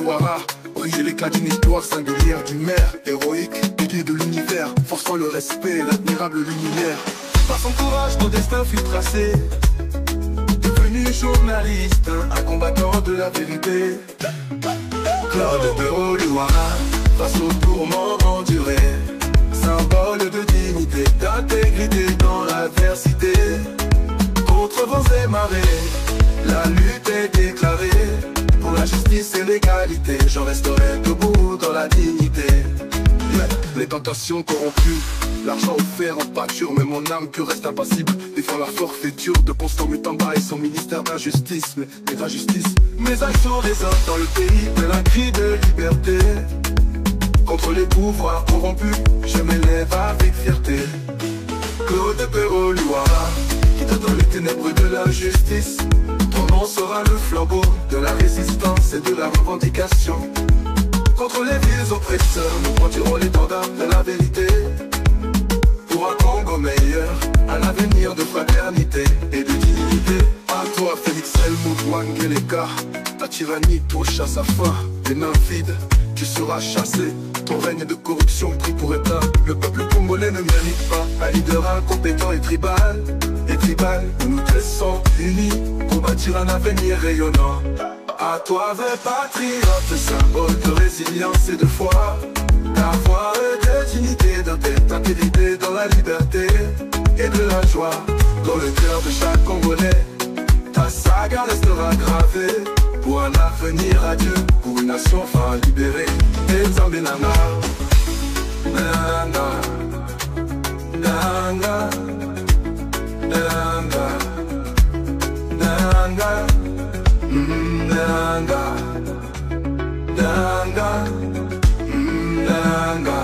Louara, briser l'éclat d'une histoire singulière, d'une mère héroïque, pilier de l'univers, forçant le respect et l'admirable luminaire. Par son courage, ton destin fut tracé. Devenu journaliste, un combattant de la vérité. Claude Perrault Louara, face aux tourments endurés, symbole de dignité, d'intégrité dans l'adversité. Contre vents et marées, la lutte est déclarée. Pour la justice et l'égalité, je resterai debout dans la dignité. Les tentations corrompues, l'argent offert en pâture, mais mon âme pure reste impassible. Défend la forfaiture de Constant Mutamba et son ministère d'injustice. Mais d'injustice, mes actions résonnent dans le pays, tel un cri de liberté. Contre les pouvoirs corrompus, je m'élève avec fierté. Claude Perrault Louara, guide dans les ténèbres de l'injustice. Ton nom sera le flambeau de la résistance et de la revendication. Contre les vieux oppresseurs, nous prendrons l'étendard de la vérité. Pour un Congo meilleur, un avenir de fraternité et de dignité. À toi, Félix Helmut Wangeleka, ta tyrannie touche à sa fin. Des nains vides, tu seras chassé. Ton règne de corruption pris pour état. Le peuple congolais ne mérite pas un leader incompétent et tribal. Et tribal, nous nous laissons unis pour bâtir un avenir rayonnant. À toi, vrai patriote, symbole de résilience et de foi. Ta voix de dignité, d'intégrité dans la liberté et de la joie. Dans le cœur de chaque Congolais, ta saga restera gravée. Pour un avenir radieux, pour une nation enfin libérée. Et Nzambe nanga, nanga, nanga, nanga, nanga, nanga, nanga, nanga.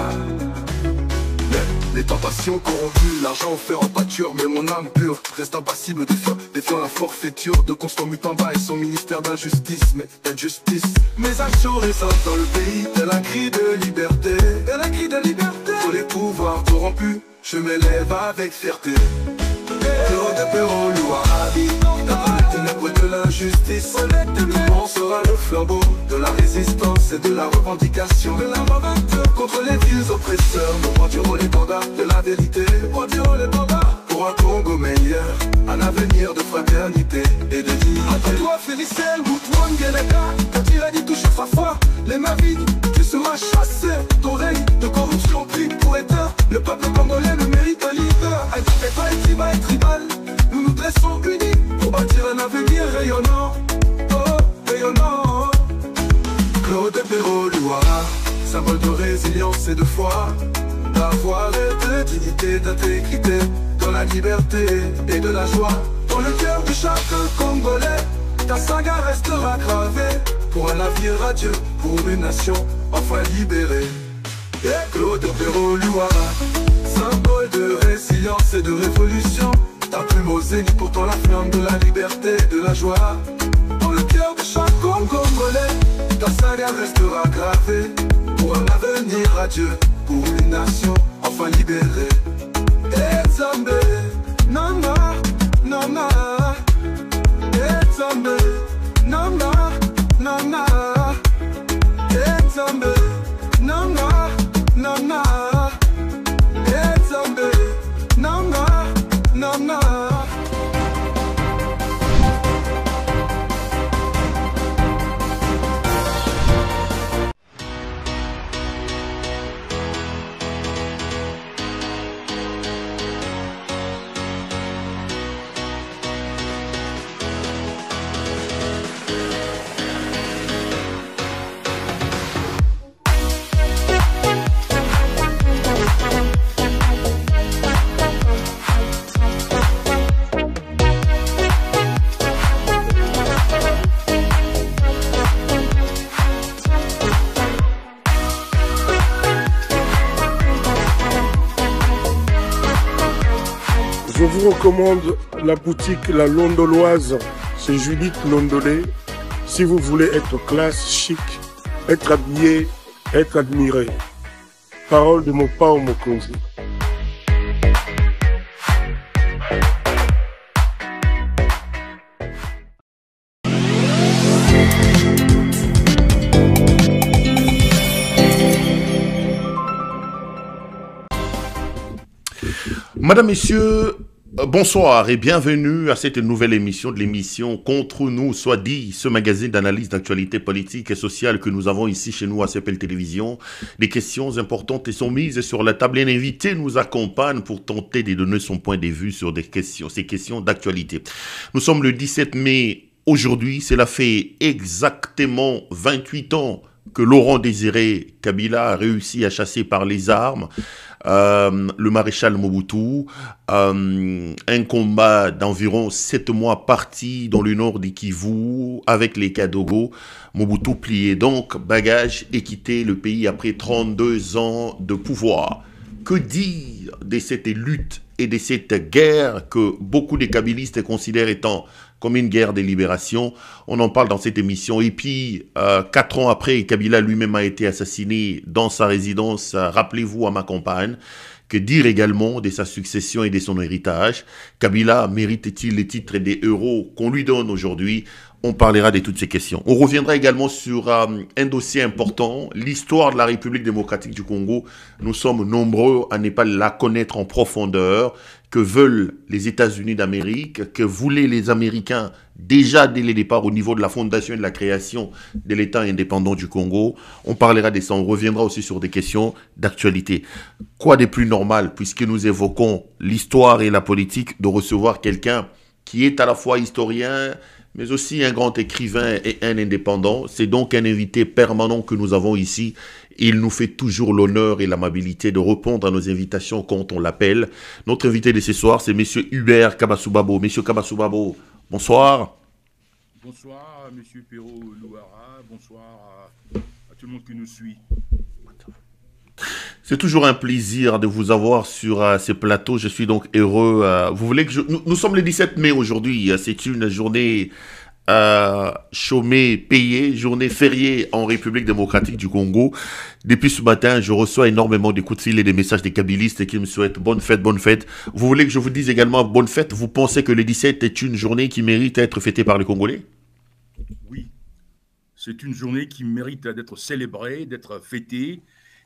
Les tentations corrompues, l'argent offert en pâture, mais mon âme pure reste impassible défiant la forfaiture de Constant Mutamba et son ministère d'injustice. Mais d'injustice, mes actions résonnent dans le pays, tel un cri de liberté, tel un cri de liberté. Pour les pouvoirs corrompus, je m'élève avec fierté. Claude Perrault Louara, dans les ténèbres de l'injustice, tout le monde sera le flambeau de la résistance et de la revendication. Contre les vieux oppresseurs, nous prendrons l'étendard de la vérité. Pour un Congo meilleur, un avenir de fraternité et de dignité. À toi, Félix Helmut Wangeleka, ta tyrannie touche sa foi. Les mains vides, tu seras chassé. Ton règne de corruption pris pour éteint. Le peuple congolais ne mérite un leader. Et tribal, nous nous dressons unis pour bâtir un avenir rayonnant. Oh, rayonnant. Claude Perrault Louara, symbole de résilience et de foi. Ta voix est de dignité, d'intégrité, dans la liberté et de la joie. Dans le cœur de chaque Congolais, ta saga restera gravée. Pour un avenir radieux, pour une nation enfin libérée. Et Claude Perrault Louara, symbole de résilience et de révolution. Ta plume au zénith, pourtant la flamme de la liberté et de la joie. Dans le cœur de chaque Congolais, ta saga restera gravée. Pour un avenir radieux, pour une nation enfin libérée. Et Nzambe, nanga, nanga. Et Nzambe, nanga, nanga. Et Nzambe, nanga, nanga. Et Nzambe, nanga, nanga. Je vous recommande la boutique La Londoloise, c'est Judith Londolé. Si vous voulez être classe, chic, être habillé, être admiré. Parole de mon Pao Mokonzi. Madame, Messieurs, bonsoir et bienvenue à cette nouvelle émission de l'émission Contre nous, soit dit, ce magazine d'analyse d'actualité politique et sociale que nous avons ici chez nous à CPL Télévision. Des questions importantes sont mises sur la table et un invité nous accompagne pour tenter de donner son point de vue sur ces questions d'actualité. Nous sommes le 17 mai. Aujourd'hui, cela fait exactement 28 ans que Laurent Désiré Kabila a réussi à chasser par les armes le maréchal Mobutu. Un combat d'environ 7 mois parti dans le nord du Kivu avec les Kadogo. Mobutu pliait donc bagage et quittait le pays après 32 ans de pouvoir. Que dire de cette lutte et de cette guerre que beaucoup de kabylistes considèrent étant comme une guerre de libération? On en parle dans cette émission. Et puis, 4 ans après, Kabila lui-même a été assassiné dans sa résidence, rappelez-vous, à ma campagne. Que dire également de sa succession et de son héritage? Kabila mérite-t-il les titres des héros qu'on lui donne aujourd'hui? On parlera de toutes ces questions. On reviendra également sur un dossier important, l'histoire de la République démocratique du Congo. Nous sommes nombreux à ne pas la connaître en profondeur. Que veulent les États-Unis d'Amérique, que voulaient les Américains déjà dès le départ au niveau de la fondation et de la création de l'État indépendant du Congo. On parlera de ça, on reviendra aussi sur des questions d'actualité. Quoi de plus normal, puisque nous évoquons l'histoire et la politique, de recevoir quelqu'un qui est à la fois historien, mais aussi un grand écrivain et un indépendant. C'est donc un invité permanent que nous avons ici. Il nous fait toujours l'honneur et l'amabilité de répondre à nos invitations quand on l'appelle. Notre invité de ce soir, c'est M. Hubert Kabassoubabo. M. Kabassoubabo, bonsoir. Bonsoir, M. Perrault-Louara. Bonsoir à tout le monde qui nous suit. C'est toujours un plaisir de vous avoir sur ce plateau. Je suis donc heureux. Vous voulez que nous sommes le 17 mai aujourd'hui. C'est une journée chômée, payée, journée fériée en République démocratique du Congo. Depuis ce matin, je reçois énormément de coups de fil et des messages des kabylistes qui me souhaitent bonne fête, bonne fête. Vous voulez que je vous dise également bonne fête? Vous pensez que le 17 est une journée qui mérite d'être fêtée par les Congolais? Oui, c'est une journée qui mérite d'être célébrée, d'être fêtée,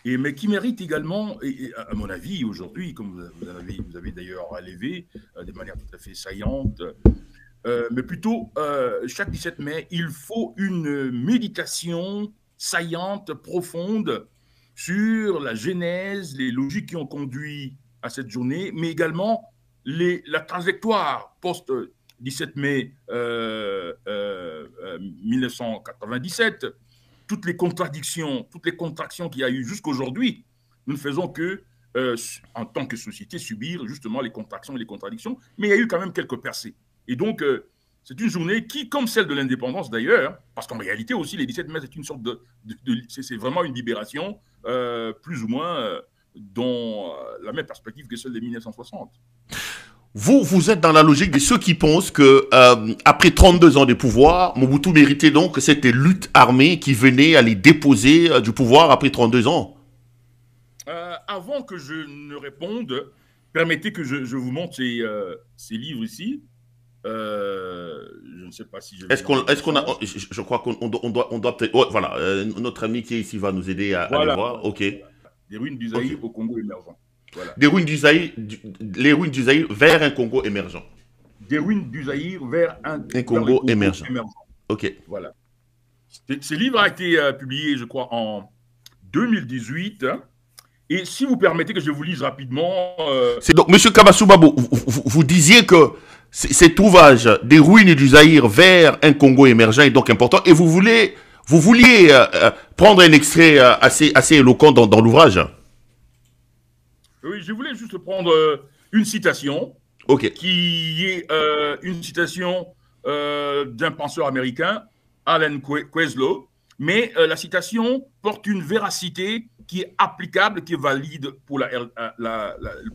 mais qui mérite également, et à mon avis, aujourd'hui, comme vous avez d'ailleurs relevé de manière tout à fait saillante, mais plutôt, chaque 17 mai, il faut une méditation saillante, profonde, sur la genèse, les logiques qui ont conduit à cette journée, mais également la trajectoire post-17 mai 1997, toutes les contradictions qu'il y a eu jusqu'aujourd'hui. Nous ne faisons que, en tant que société, subir justement les contractions et les contradictions, mais il y a eu quand même quelques percées. Et donc, c'est une journée qui, comme celle de l'indépendance d'ailleurs, parce qu'en réalité aussi, les 17 mai, c'est une sorte c'est vraiment une libération, plus ou moins, dans la même perspective que celle de 1960. Vous êtes dans la logique de ceux qui pensent que, après 32 ans de pouvoir, Mobutu méritait donc cette lutte armée qui venait à les déposer du pouvoir après 32 ans. Avant que je ne réponde, permettez que je vous montre ces livres ici. Je ne sais pas si je vais... Je crois qu'on doit peut-être... Oh, voilà, notre ami qui est ici va nous aider à aller voir. Ok. Des ruines du Zaïre au Congo émergent. Voilà. Les ruines du Zaïre vers un Congo émergent. Des ruines du Zaïre vers un Congo émergent. Ok. Voilà. Ce livre a été publié, je crois, en 2018. Et si vous permettez que je vous lise rapidement... C'est donc, M. Kabassoubabo, vous disiez que cet ouvrage des ruines du Zaïre vers un Congo émergent est donc important. Et vous vouliez prendre un extrait assez éloquent dans l'ouvrage. Oui, je voulais juste prendre une citation, qui est une citation d'un penseur américain, Allen Queslow, mais la citation porte une véracité qui est applicable, qui est valide pour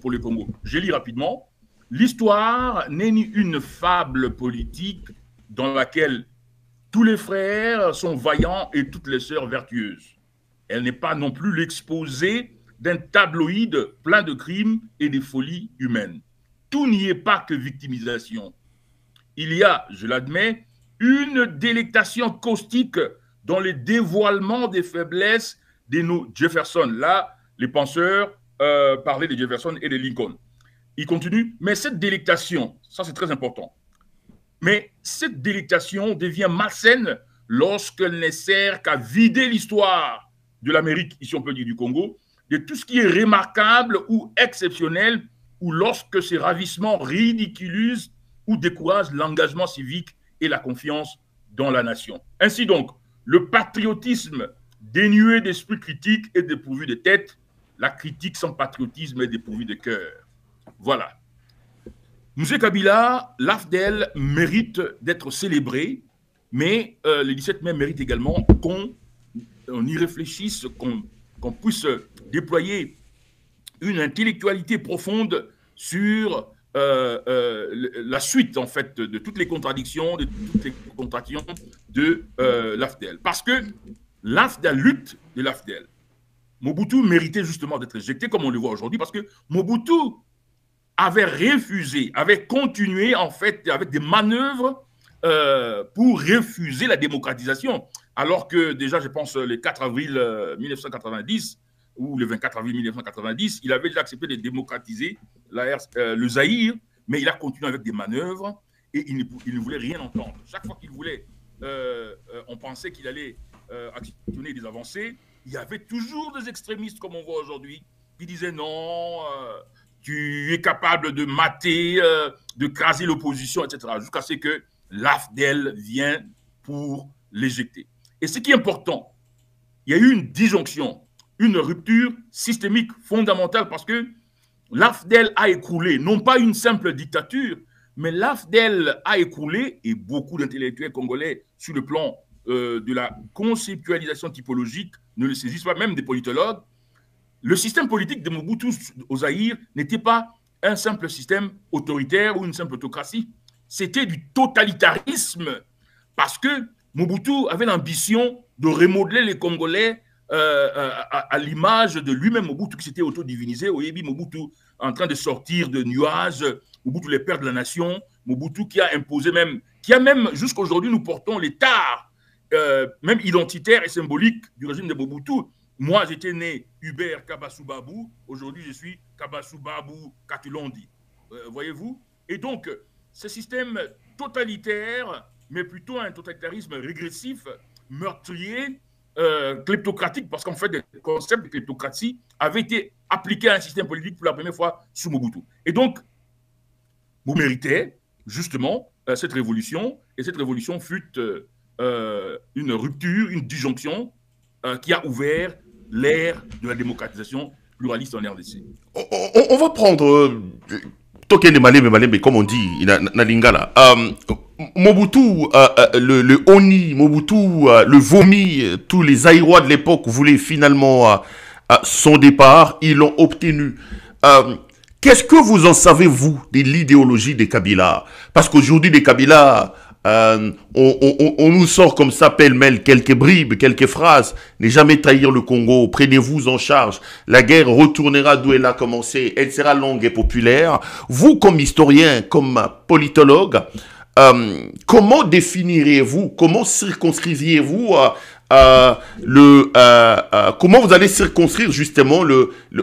pour le Congo. Je lis rapidement. L'histoire n'est ni une fable politique dans laquelle tous les frères sont vaillants et toutes les sœurs vertueuses. Elle n'est pas non plus l'exposé d'un tabloïd plein de crimes et de folies humaines. Tout n'y est pas que victimisation. Il y a, je l'admets, une délectation caustique dans les dévoilements des faiblesses de nos Jefferson. Là, les penseurs parlaient de Jefferson et de Lincoln. il continue, mais cette délectation, ça c'est très important, mais cette délectation devient malsaine lorsqu'elle ne sert qu'à vider l'histoire de l'Amérique, ici on peut dire du Congo, de tout ce qui est remarquable ou exceptionnel, ou lorsque ces ravissements ridiculisent ou découragent l'engagement civique et la confiance dans la nation. Ainsi donc, le patriotisme dénué d'esprit critique est dépourvu de tête, la critique sans patriotisme est dépourvue de cœur. Voilà. Mzee Kabila, l'AFDEL mérite d'être célébré, mais le 17 mai mérite également qu'on y réfléchisse, qu'on puisse déployer une intellectualité profonde sur la suite, en fait, de toutes les contradictions, de toutes les contradictions de l'AFDEL. Parce que la lutte de l'AFDEL, Mobutu méritait justement d'être éjecté, comme on le voit aujourd'hui, parce que Mobutu avait refusé, avait continué, en fait, avec des manœuvres pour refuser la démocratisation. Alors que déjà, je pense, le 4 avril 1990, ou le 24 avril 1990, il avait déjà accepté de démocratiser le Zaïre, mais il a continué avec des manœuvres et il ne voulait rien entendre. Chaque fois qu'il voulait, on pensait qu'il allait actionner des avancées, il y avait toujours des extrémistes, comme on voit aujourd'hui, qui disaient non, tu es capable de mater, de craser l'opposition, etc. Jusqu'à ce que l'AFDEL vienne pour l'éjecter. Et ce qui est important, il y a eu une disjonction, une rupture systémique fondamentale parce que l'AFDEL a écroulé, non pas une simple dictature, mais l'AFDEL a écroulé, et beaucoup d'intellectuels congolais sur le plan de la conceptualisation typologique ne le saisissent pas, même des politologues. Le système politique de Mobutu au Zaïre n'était pas un simple système autoritaire ou une simple autocratie. C'était du totalitarisme parce que Mobutu avait l'ambition de remodeler les Congolais à l'image de lui-même, Mobutu qui s'était autodivinisé. Oyebi Mobutu en train de sortir de nuages, Mobutu les pères de la nation, Mobutu qui a imposé même, jusqu'à aujourd'hui nous portons les tares, même identitaires et symboliques du régime de Mobutu. Moi j'étais né Hubert Kabassou Babou, aujourd'hui je suis Kabassou Babou Katulondi. Voyez-vous? Et donc ce système totalitaire, mais plutôt un totalitarisme régressif, meurtrier, kleptocratique, parce qu'en fait, le concept de kleptocratie avait été appliqué à un système politique pour la première fois sous Mobutu. Et donc, vous méritez justement cette révolution, et cette révolution fut une rupture, une disjonction qui a ouvert l'ère de la démocratisation pluraliste en RDC. On va prendre Tokene Malembe, comme on dit, na Lingala. Mobutu, le Oni, Mobutu, le vomi, tous les Zaïrois de l'époque voulaient finalement son départ. Ils l'ont obtenu. Qu'est-ce que vous en savez, vous, de l'idéologie des Kabila? Parce qu'aujourd'hui, les Kabila, on nous sort comme ça, pêle-mêle, quelques bribes, quelques phrases. Ne jamais trahir le Congo, prenez-vous en charge. La guerre retournera d'où elle a commencé. Elle sera longue et populaire. Vous, comme historien, comme politologue, comment définiriez-vous, comment circonscriviez-vous comment vous allez circonscrire justement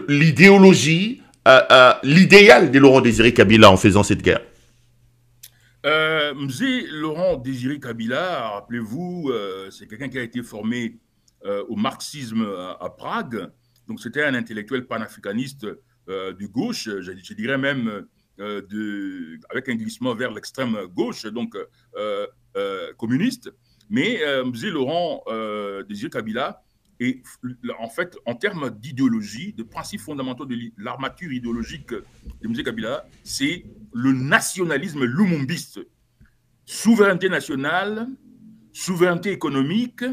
l'idéologie, l'idéal de Laurent Désiré Kabila en faisant cette guerre? Mzee Laurent Désiré Kabila, rappelez-vous, c'est quelqu'un qui a été formé au marxisme à Prague, donc c'était un intellectuel panafricaniste de gauche, je dirais même avec un glissement vers l'extrême gauche, donc communiste. Mais Mzee Laurent Désiré Kabila est, en fait, en termes d'idéologie, de principes fondamentaux de l'armature idéologique de Mzee Kabila, c'est le nationalisme lumumbiste. Souveraineté nationale, souveraineté économique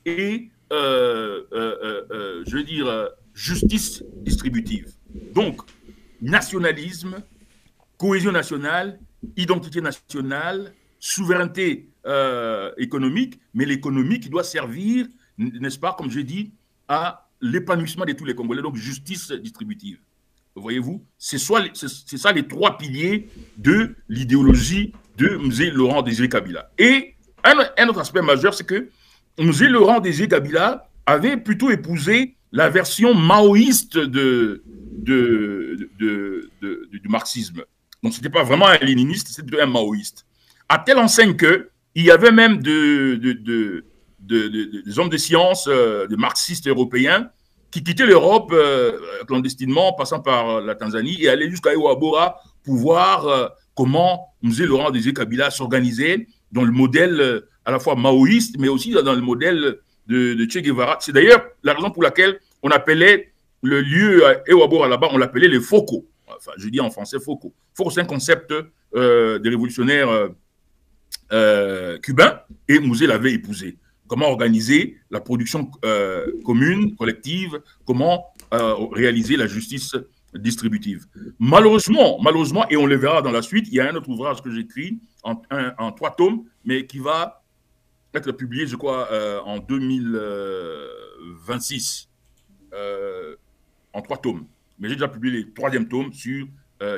et, je veux dire, justice distributive. Donc, nationalisme, cohésion nationale, identité nationale, souveraineté économique, mais l'économie qui doit servir, n'est-ce pas, comme j'ai dit, à l'épanouissement de tous les Congolais, donc justice distributive. Voyez-vous, c'est ça les trois piliers de l'idéologie de Mzee Laurent Désiré Kabila. Et un autre aspect majeur, c'est que Mzee Laurent Désiré Kabila avait plutôt épousé la version maoïste du marxisme. Donc, ce n'était pas vraiment un léniniste, c'était un maoïste. À telle enseigne qu'il y avait même des hommes de science, des marxistes européens, qui quittaient l'Europe clandestinement, passant par la Tanzanie, et allaient jusqu'à Ewa Bora pour voir comment Mzee Laurent Désiré Kabila s'organisait dans le modèle à la fois maoïste, mais aussi dans le modèle de Che Guevara. C'est d'ailleurs la raison pour laquelle on appelait le lieu Ewa Bora là-bas, on l'appelait les Focos. Enfin, je dis en français Focos. Focos, c'est un concept des révolutionnaires cubains, et Mzee l'avait épousé. Comment organiser la production commune, collective, comment réaliser la justice distributive. Malheureusement, et on le verra dans la suite, il y a un autre ouvrage que j'écris en 3 tomes, mais qui va être publié, je crois, en 2026, en 3 tomes. Mais j'ai déjà publié le 3e tome sur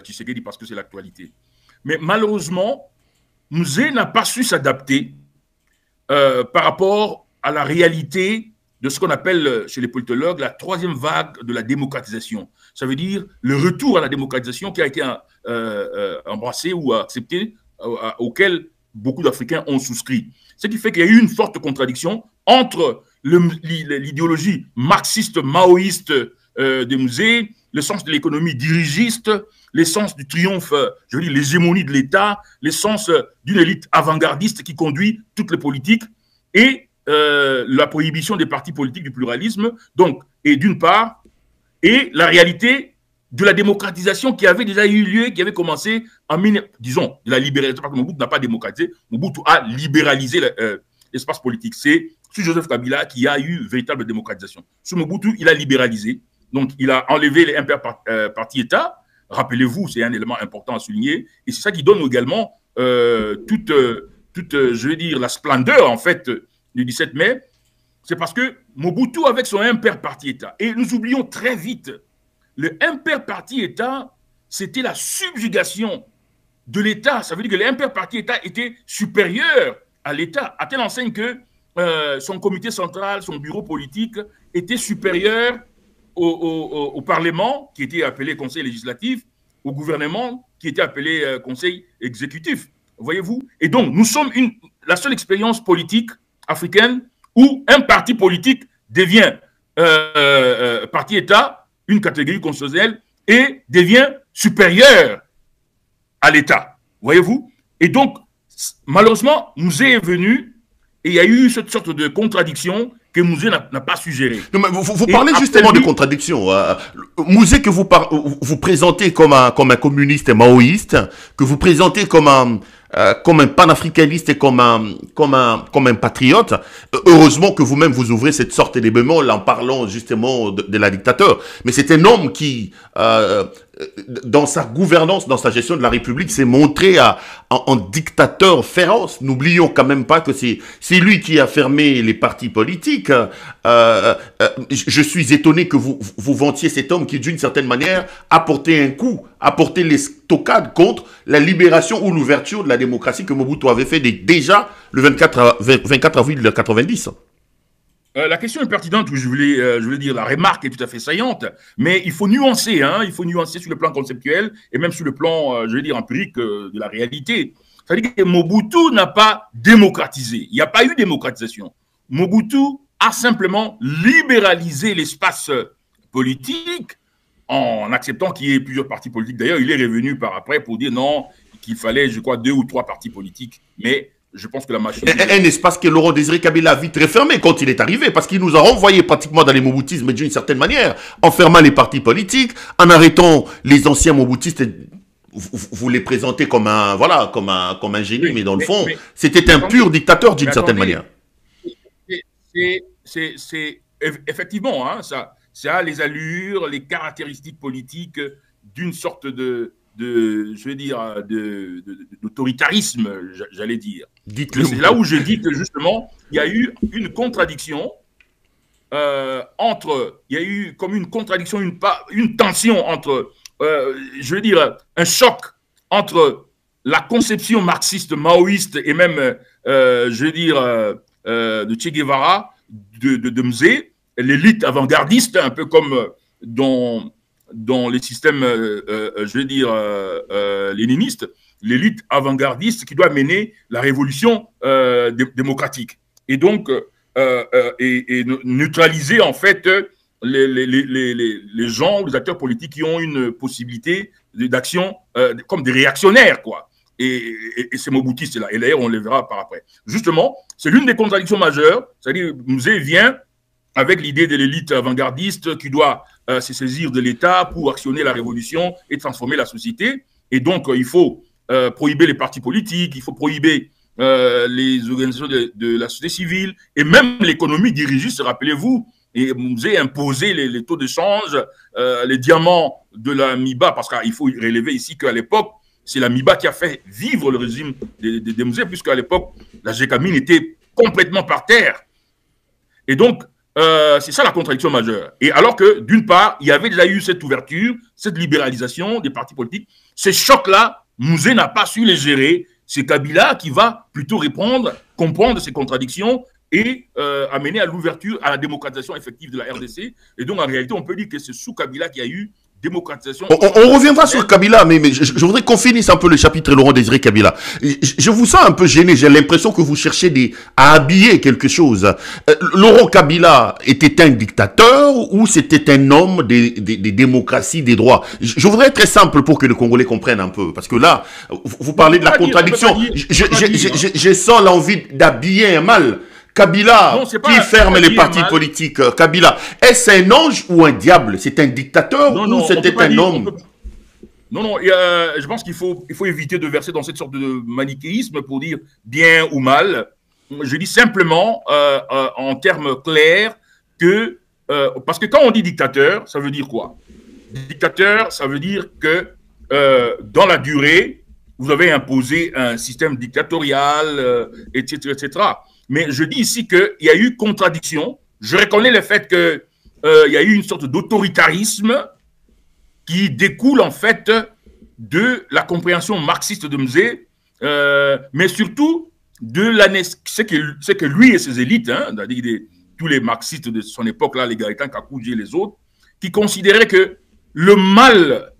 Tshisekedi parce que c'est l'actualité. Mais malheureusement, Mzee n'a pas su s'adapter par rapport à la réalité de ce qu'on appelle chez les politologues la 3e vague de la démocratisation. Ça veut dire le retour à la démocratisation qui a été embrassé ou accepté, auquel beaucoup d'Africains ont souscrit. Ce qui fait qu'il y a eu une forte contradiction entre l'idéologie marxiste-maoïste de Mzee, le sens de l'économie dirigiste, l'essence du triomphe, je veux dire l'hégémonie de l'État, l'essence d'une élite avant-gardiste qui conduit toutes les politiques, et la prohibition des partis politiques, du pluralisme, donc, et d'une part, et la réalité de la démocratisation qui avait déjà eu lieu, qui avait commencé en, disons, de la libéralisation, parce que Mobutu n'a pas démocratisé, Mobutu a libéralisé l'espace politique. C'est sur Joseph Kabila qui a eu véritable démocratisation. Sur Mobutu, il a libéralisé, donc il a enlevé les impairs partis-États. Rappelez-vous, c'est un élément important à souligner, et c'est ça qui donne également toute, je veux dire, la splendeur, en fait, du 17 mai. C'est parce que Mobutu, avec son impair parti-État, et nous oublions très vite, le impair parti-État, c'était la subjugation de l'État. Ça veut dire que l'impair parti-État était supérieur à l'État, à telle enseigne que son comité central, son bureau politique, était supérieur au Parlement, qui était appelé Conseil législatif, au gouvernement, qui était appelé Conseil exécutif. Voyez-vous? Et donc, nous sommes la seule expérience politique africaine où un parti politique devient parti-État, une catégorie constitutionnelle, et devient supérieur à l'État. Voyez-vous? Et donc, malheureusement, Mzee est venu et il y a eu cette sorte de contradiction que Mzee n'a pas su gérer. Non, mais vous parlez justement de contradiction. Mzee que vous présentez comme un communiste maoïste, que vous présentez comme un panafricaniste et comme un patriote. Heureusement que vous-même vous ouvrez cette sorte de bémol en parlant justement de la dictateur. Mais c'est un homme qui, dans sa gouvernance, dans sa gestion de la République, s'est montré en dictateur féroce. N'oublions quand même pas que c'est lui qui a fermé les partis politiques. Je suis étonné que vous vantiez cet homme qui, d'une certaine manière, a porté un coup, a porté les stockades contre la libération ou l'ouverture de la démocratie que Mobutu avait fait déjà le 24 avril 1990. La question est pertinente, je voulais dire, la remarque est tout à fait saillante, mais il faut nuancer, hein, il faut nuancer sur le plan conceptuel et même sur le plan, je veux dire, empirique de la réalité. C'est-à-dire que Mobutu n'a pas démocratisé, il n'y a pas eu démocratisation. Mobutu a simplement libéralisé l'espace politique en acceptant qu'il y ait plusieurs partis politiques. D'ailleurs, il est revenu par après pour dire non, qu'il fallait, je crois, 2 ou 3 partis politiques, mais je pense que la machine... Un espace que Laurent Désiré Kabila a vite refermé quand il est arrivé, parce qu'il nous a renvoyé pratiquement dans les moboutismes d'une certaine manière, en fermant les partis politiques, en arrêtant les anciens moboutistes. Vous les présentez comme un, voilà, comme un génie, oui, mais dans le fond, c'était un pur dictateur d'une certaine manière. C'est effectivement, hein, ça a les allures, les caractéristiques politiques d'une sorte je veux dire, d'autoritarisme, j'allais dire. C'est là où je dis que justement, il y a eu une contradiction il y a eu comme une contradiction, une tension entre, je veux dire, un choc entre la conception marxiste, maoïste et même, je veux dire, de Che Guevara, de Mzee, l'élite avant-gardiste, un peu comme dans les systèmes, je veux dire, léninistes, l'élite avant-gardiste qui doit mener la révolution démocratique. Et donc, et neutraliser en fait les gens, les acteurs politiques qui ont une possibilité d'action comme des réactionnaires, quoi. Et ces Mobutistes là. Et d'ailleurs, on les verra par après. Justement, c'est l'une des contradictions majeures. C'est-à-dire, Mzee vient avec l'idée de l'élite avant-gardiste qui doit se saisir de l'État pour actionner la révolution et transformer la société. Et donc, il faut prohiber les partis politiques, il faut prohiber les organisations de la société civile et même l'économie dirigiste, rappelez-vous. Et Mzee imposé les taux de change, les diamants de la MIBA, parce qu'il faut relever ici qu'à l'époque, c'est la MIBA qui a fait vivre le régime des Mzee, puisqu'à l'époque, la Gécamine était complètement par terre. Et donc, c'est ça la contradiction majeure. Et alors que, d'une part, il y avait déjà eu cette ouverture, cette libéralisation des partis politiques, ces chocs-là, Mzee n'a pas su les gérer. C'est Kabila qui va plutôt répondre, comprendre ces contradictions et amener à l'ouverture, à la démocratisation effective de la RDC. Et donc, en réalité, on peut dire que c'est sous Kabila qu'il y a eu démocratisation. On reviendra sur Kabila, mais je voudrais qu'on finisse un peu le chapitre Laurent Désiré Kabila. Je vous sens un peu gêné, j'ai l'impression que vous cherchez à habiller quelque chose. Laurent Kabila était un dictateur ou c'était un homme des démocraties, des droits? Je voudrais être très simple pour que les Congolais comprennent un peu, parce que là, vous parlez de la contradiction. Je sens l'envie d'habiller un mal. Kabila, non, qui ferme les partis politiques, Kabila, est-ce un ange ou un diable? C'est un dictateur ou c'était un homme? Non, je pense qu'il faut éviter de verser dans cette sorte de manichéisme pour dire bien ou mal. Je dis simplement, en termes clairs, que... parce que quand on dit dictateur, ça veut dire quoi? Dictateur, ça veut dire que dans la durée, vous avez imposé un système dictatorial, etc., etc., mais je dis ici qu'il y a eu contradiction. Je reconnais le fait qu'il y a eu une sorte d'autoritarisme qui découle en fait de la compréhension marxiste de Mzee, mais surtout de c'est que lui et ses élites, hein, tous les marxistes de son époque, là, les Gaëtan Kakoudji et les autres, qui considéraient que le mal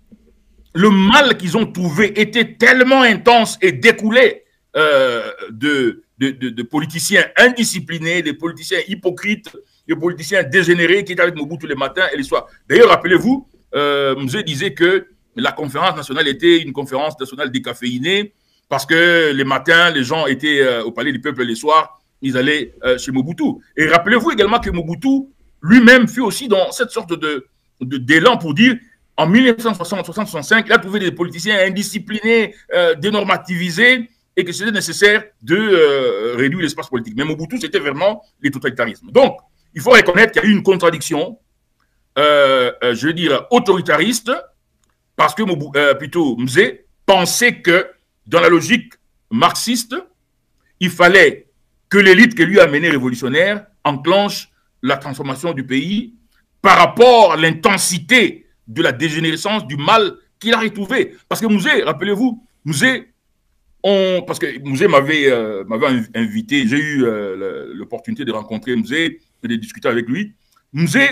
qu'ils ont trouvé était tellement intense et découlait de politiciens indisciplinés, des politiciens hypocrites, des politiciens dégénérés qui étaient avec Mobutu les matins et les soirs. D'ailleurs, rappelez-vous, Mzee disait que la conférence nationale était une conférence nationale décaféinée parce que les matins, les gens étaient au Palais du Peuple et les soirs, ils allaient chez Mobutu. Et rappelez-vous également que Mobutu lui-même fut aussi dans cette sorte d'élan pour dire en 1960-65, il a trouvé des politiciens indisciplinés, dénormativisés, et que c'était nécessaire de réduire l'espace politique. Mais Mobutu, c'était vraiment les totalitarismes. Donc, il faut reconnaître qu'il y a eu une contradiction, je veux dire, autoritariste, parce que plutôt Mzee pensait que, dans la logique marxiste, il fallait que l'élite que lui a menée révolutionnaire enclenche la transformation du pays par rapport à l'intensité de la dégénérescence du mal qu'il a retrouvé. Parce que Mzee, rappelez-vous, Mzee, parce que Mzee m'avait invité, j'ai eu l'opportunité de rencontrer Mzee et de discuter avec lui. Mzee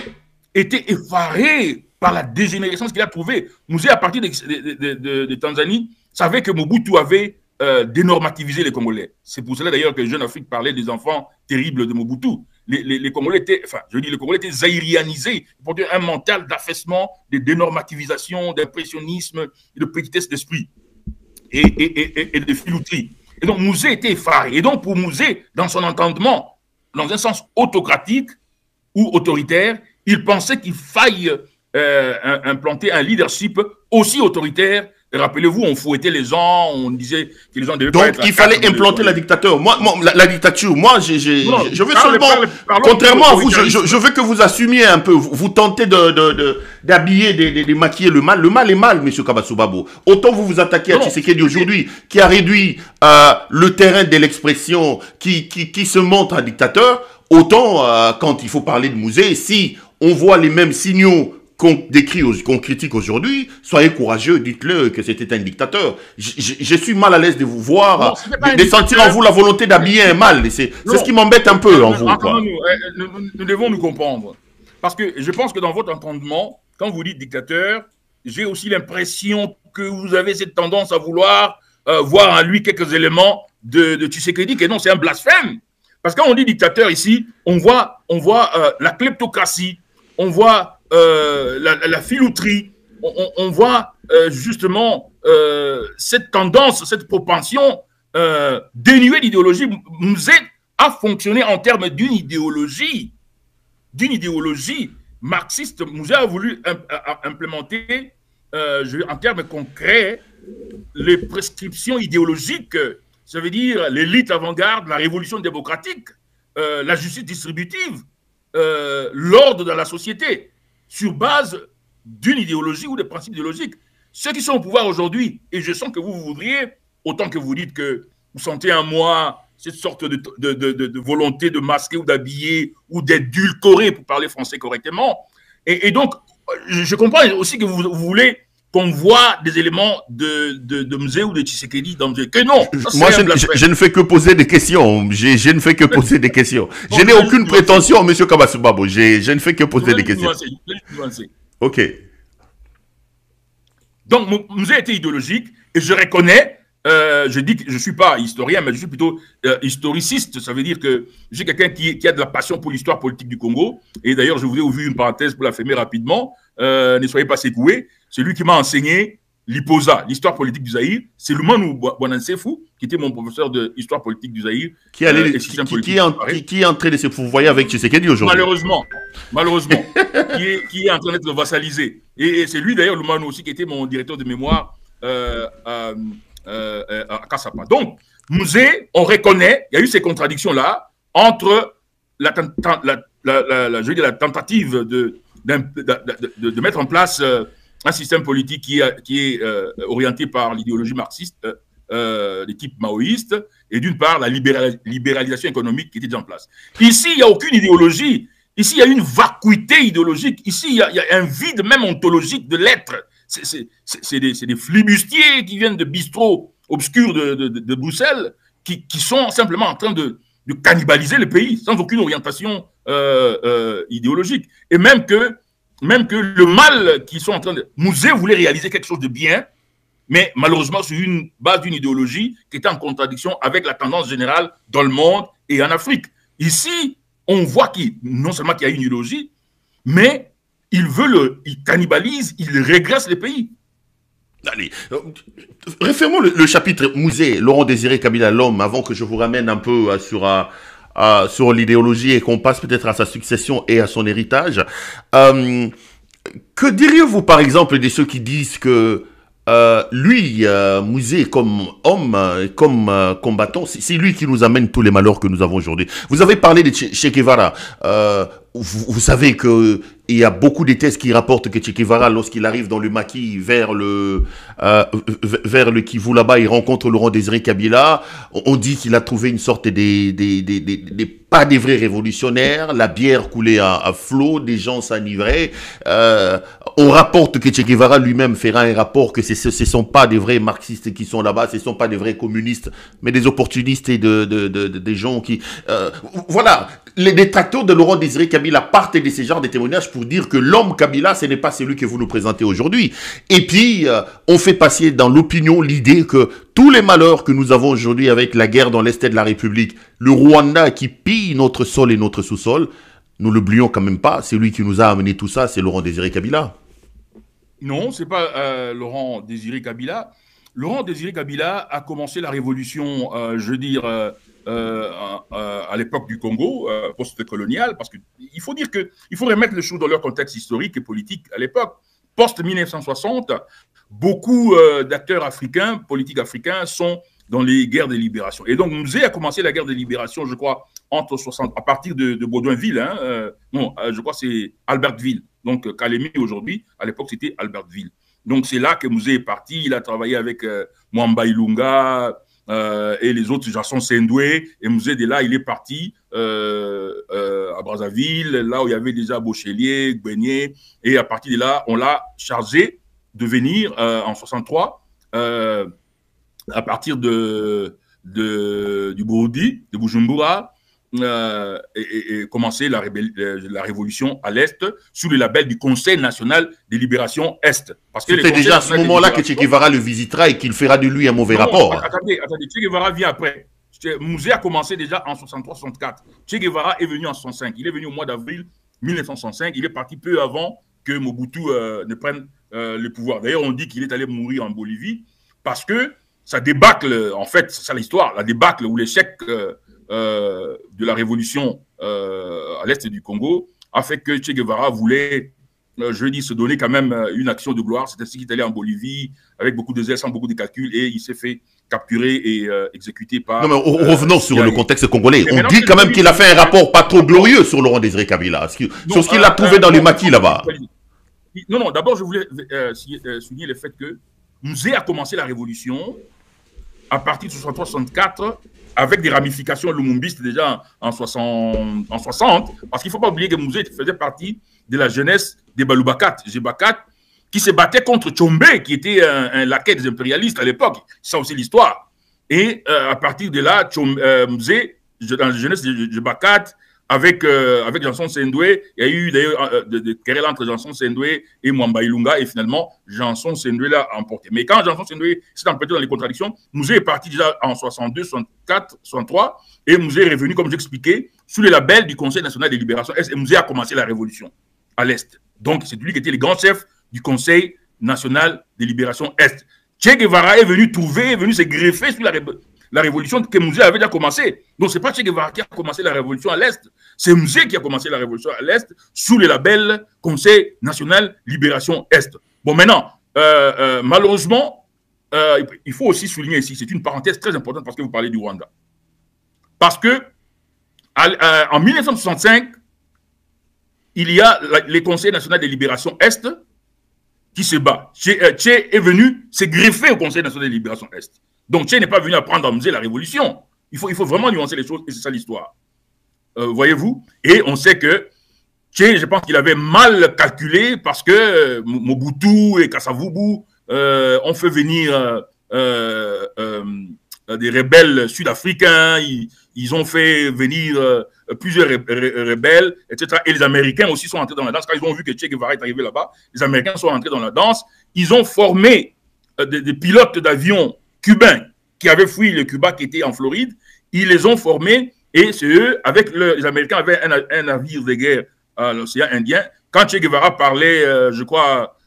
était effaré par la dégénérescence qu'il a trouvée. Mzee, à partir de Tanzanie, savait que Mobutu avait dénormativisé les Congolais. C'est pour cela d'ailleurs que Jeune Afrique parlait des enfants terribles de Mobutu. Les Congolais étaient, enfin, je dis, les Congolais étaient zaïrianisés pour dire un mental d'affaissement, de dénormativisation, d'impressionnisme, de petitesse d'esprit. Et de filouterie. Et donc, Mzee était effaré. Et donc, pour Mzee, dans son entendement, dans un sens autocratique ou autoritaire, il pensait qu'il faille implanter un leadership aussi autoritaire. Rappelez-vous, on fouettait les gens, on disait que les gens devaient... Donc, il fallait implanter la dictature. La dictature, moi, je veux seulement... Contrairement à vous, je veux que vous assumiez un peu. Vous tentez d'habiller, de maquiller le mal. Le mal est mal, M. Kabasubabo. Autant vous vous attaquez à Tshisekedi aujourd'hui, qui a réduit le terrain de l'expression, qui se montre un dictateur, autant quand il faut parler de Mzee, si on voit les mêmes signaux qu'on critique aujourd'hui, soyez courageux, dites-le que c'était un dictateur. Je suis mal à l'aise de vous voir, de sentir en vous la volonté d'habiller un mal. C'est ce qui m'embête un peu en vous. Nous devons nous comprendre. parce que je pense que dans votre entendement, quand vous dites dictateur, j'ai aussi l'impression que vous avez cette tendance à vouloir voir en lui quelques éléments de Tshisekedi, que non, c'est un blasphème. Parce que quand on dit dictateur ici, on voit la kleptocratie, on voit la filouterie, on voit justement cette tendance, cette propension dénuée d'idéologie. Mzé a fonctionné en termes d'une idéologie marxiste. Mzé a voulu implémenter en termes concrets les prescriptions idéologiques. Ça veut dire l'élite avant-garde, la révolution démocratique, la justice distributive, l'ordre dans la société, sur base d'une idéologie ou des principes idéologiques. Ceux qui sont au pouvoir aujourd'hui, et je sens que vous voudriez, autant que vous dites que vous sentez en moi cette sorte de volonté de masquer ou d'habiller ou d'édulcorer, pour parler français correctement. Et donc, je comprends aussi que vous voulez qu'on voit des éléments de Mzé ou de Tshisekedi dans Mzé. Que non. Moi, je ne fais que poser des questions. Je ne fais que poser des questions. Je n'ai aucune prétention, M. Kabasubabo. Je ne fais que poser des questions. Ok. Donc, Mzé était idéologique et je reconnais, je dis que je ne suis pas historien, mais je suis plutôt historiciste. Ça veut dire que j'ai quelqu'un qui a de la passion pour l'histoire politique du Congo. Et d'ailleurs, je voulais ouvrir une parenthèse pour la fermer rapidement. Ne soyez pas secoués. C'est lui qui m'a enseigné l'IPOSA, l'histoire politique du Zaïre. C'est Lumanou Bouanansefou, qui était mon professeur d'histoire politique du Zaïre. Qui est en train de se fourvoyer avec Tshisekedi aujourd'hui. Malheureusement. qui est en train d'être vassalisé. Et c'est lui d'ailleurs, Lumanou aussi, qui était mon directeur de mémoire à Kassapa. Donc, Mzé, on reconnaît, il y a eu ces contradictions-là entre la tentative de mettre en place un système politique qui est orienté par l'idéologie marxiste, l'équipe maoïste, et d'une part la libéralisation économique qui était en place. Ici, il n'y a aucune idéologie. Ici, il y a une vacuité idéologique. Ici, il y a un vide même ontologique de l'être. C'est des flibustiers qui viennent de bistrots obscurs de Bruxelles qui sont simplement en train de cannibaliser le pays sans aucune orientation idéologique. Et même que le mal qu'ils sont en train de... Mzé voulait réaliser quelque chose de bien, mais malheureusement sur une base d'une idéologie qui était en contradiction avec la tendance générale dans le monde et en Afrique. Ici, on voit non seulement qu'il y a une idéologie, mais il cannibalise, il régresse les pays. Allez, refermons le chapitre Mzé, Laurent Désiré Kabila, l'homme, avant que je vous ramène un peu sur l'idéologie et qu'on passe peut-être à sa succession et à son héritage. Que diriez-vous par exemple de ceux qui disent que lui, Mzé, comme homme, comme combattant, c'est lui qui nous amène tous les malheurs que nous avons aujourd'hui. Vous avez parlé de Che Guevara. Vous savez que il y a beaucoup de thèses qui rapportent que Che Guevara, lorsqu'il arrive dans le maquis vers le Kivu là-bas, il rencontre Laurent Désiré Kabila. On dit qu'il a trouvé une sorte pas des vrais révolutionnaires, la bière coulait à flot, des gens s'enivraient. On rapporte que Che Guevara lui-même fera un rapport que ce sont pas des vrais marxistes qui sont là-bas, ce sont pas des vrais communistes, mais des opportunistes et des gens qui... voilà, les détracteurs de Laurent Désiré Kabila partent de ces genres de témoignages pour dire que l'homme Kabila, ce n'est pas celui que vous nous présentez aujourd'hui. Et puis, on fait passer dans l'opinion l'idée que tous les malheurs que nous avons aujourd'hui avec la guerre dans l'Est de la République, le Rwanda qui pille notre sol et notre sous-sol, nous l'oublions quand même pas, c'est lui qui nous a amené tout ça, c'est Laurent Désiré Kabila. Non, ce n'est pas Laurent Désiré Kabila. Laurent Désiré Kabila a commencé la révolution, je veux dire, à l'époque du Congo, post-colonial, parce qu'il faut dire qu'il faut remettre les choses dans leur contexte historique et politique à l'époque. Post-1960, beaucoup d'acteurs africains, politiques africains, sont dans les guerres de libération. Et donc, Mzé a commencé la guerre de libération, je crois, à partir de Baudouinville. Non, je crois que c'est Albertville. Donc, Kalemi aujourd'hui, à l'époque, c'était Albertville. Donc, c'est là que Mzé est parti. Il a travaillé avec Mwamba Ilunga et les autres, Jason Sendoué. Et Mzé, de là, il est parti à Brazzaville, là où il y avait déjà Bochelier, Gbeigné. Et à partir de là, on l'a chargé de venir en 63 à partir du Burundi, de Bujumbura, commencer la révolution à l'Est sous le label du Conseil national de libération Est. C'est déjà à ce moment-là que Che Guevara le visitera et qu'il fera de lui un mauvais rapport. Attendez, Che Guevara vient après. Mouzé a commencé déjà en 63-64. Che Guevara est venu en 65. Il est venu au mois d'avril 1965. Il est parti peu avant que Mobutu ne prenne le pouvoir. D'ailleurs, on dit qu'il est allé mourir en Bolivie parce que ça débâcle, en fait, c'est ça l'histoire, la débâcle ou l'échec de la révolution à l'est du Congo a fait que Che Guevara voulait, je dis, se donner quand même une action de gloire. C'est ainsi qu'il est allé en Bolivie avec beaucoup de zèle, sans beaucoup de calculs, et il s'est fait capturer et exécuté par... Non, mais revenons sur le contexte congolais. On dit quand même qu'il a fait un rapport pas trop glorieux sur Laurent Désiré Kabila, sur ce qu'il a trouvé dans les maquis là-bas. Non, d'abord, je voulais souligner le fait que Mouzé a commencé la révolution à partir de 63-64 avec des ramifications lumumbistes déjà en 60, parce qu'il ne faut pas oublier que Mouzé faisait partie de la jeunesse des Baloubakat, qui se battait contre Tchombe, qui était un laquais des impérialistes à l'époque. C'est ça aussi l'histoire. Et à partir de là, Mouzé, dans la jeunesse de Bakat, avec Janson Sendoué, il y a eu d'ailleurs des querelles entre Janson Sendoué et Mwamba Ilunga, et finalement, Janson Sendoué l'a emporté. Mais quand Janson Sendoué s'est emporté dans les contradictions, Mouzé est parti déjà en 62, 64, 63, et Mouzé est revenu, comme j'expliquais, sous le label du Conseil national de libération Est, et Mouzé a commencé la révolution à l'Est. Donc, c'est lui qui était le grand chef du Conseil national de libération Est. Che Guevara est venu se greffer sur la révolution que Mouzé avait déjà commencé. Donc, ce n'est pas Che Guevara qui a commencé la révolution à l'Est, c'est Mouzé qui a commencé la révolution à l'Est sous le label Conseil national libération Est. Bon, maintenant, malheureusement, il faut aussi souligner ici, c'est une parenthèse très importante parce que vous parlez du Rwanda. Parce que en 1965, il y a le Conseil national de libération Est qui se bat. Che est venu se greffer au Conseil national de libération Est. Donc, Che n'est pas venu apprendre à Mouzé la révolution. Il faut vraiment nuancer les choses, et c'est ça l'histoire. Voyez-vous? Et on sait que Che, je pense qu'il avait mal calculé parce que Mobutu et Kasavubu ont fait venir des rebelles sud-africains, ils ont fait venir plusieurs rebelles, etc. Et les Américains aussi sont entrés dans la danse. Quand ils ont vu que Che Guevara est arrivé là-bas, les Américains sont entrés dans la danse. Ils ont formé des pilotes d'avions cubains qui avaient fui le Cuba, qui était en Floride. Ils les ont formés et c'est eux, avec les Américains, avaient un navire de guerre à l'océan Indien. Quand Che Guevara parlait, je crois,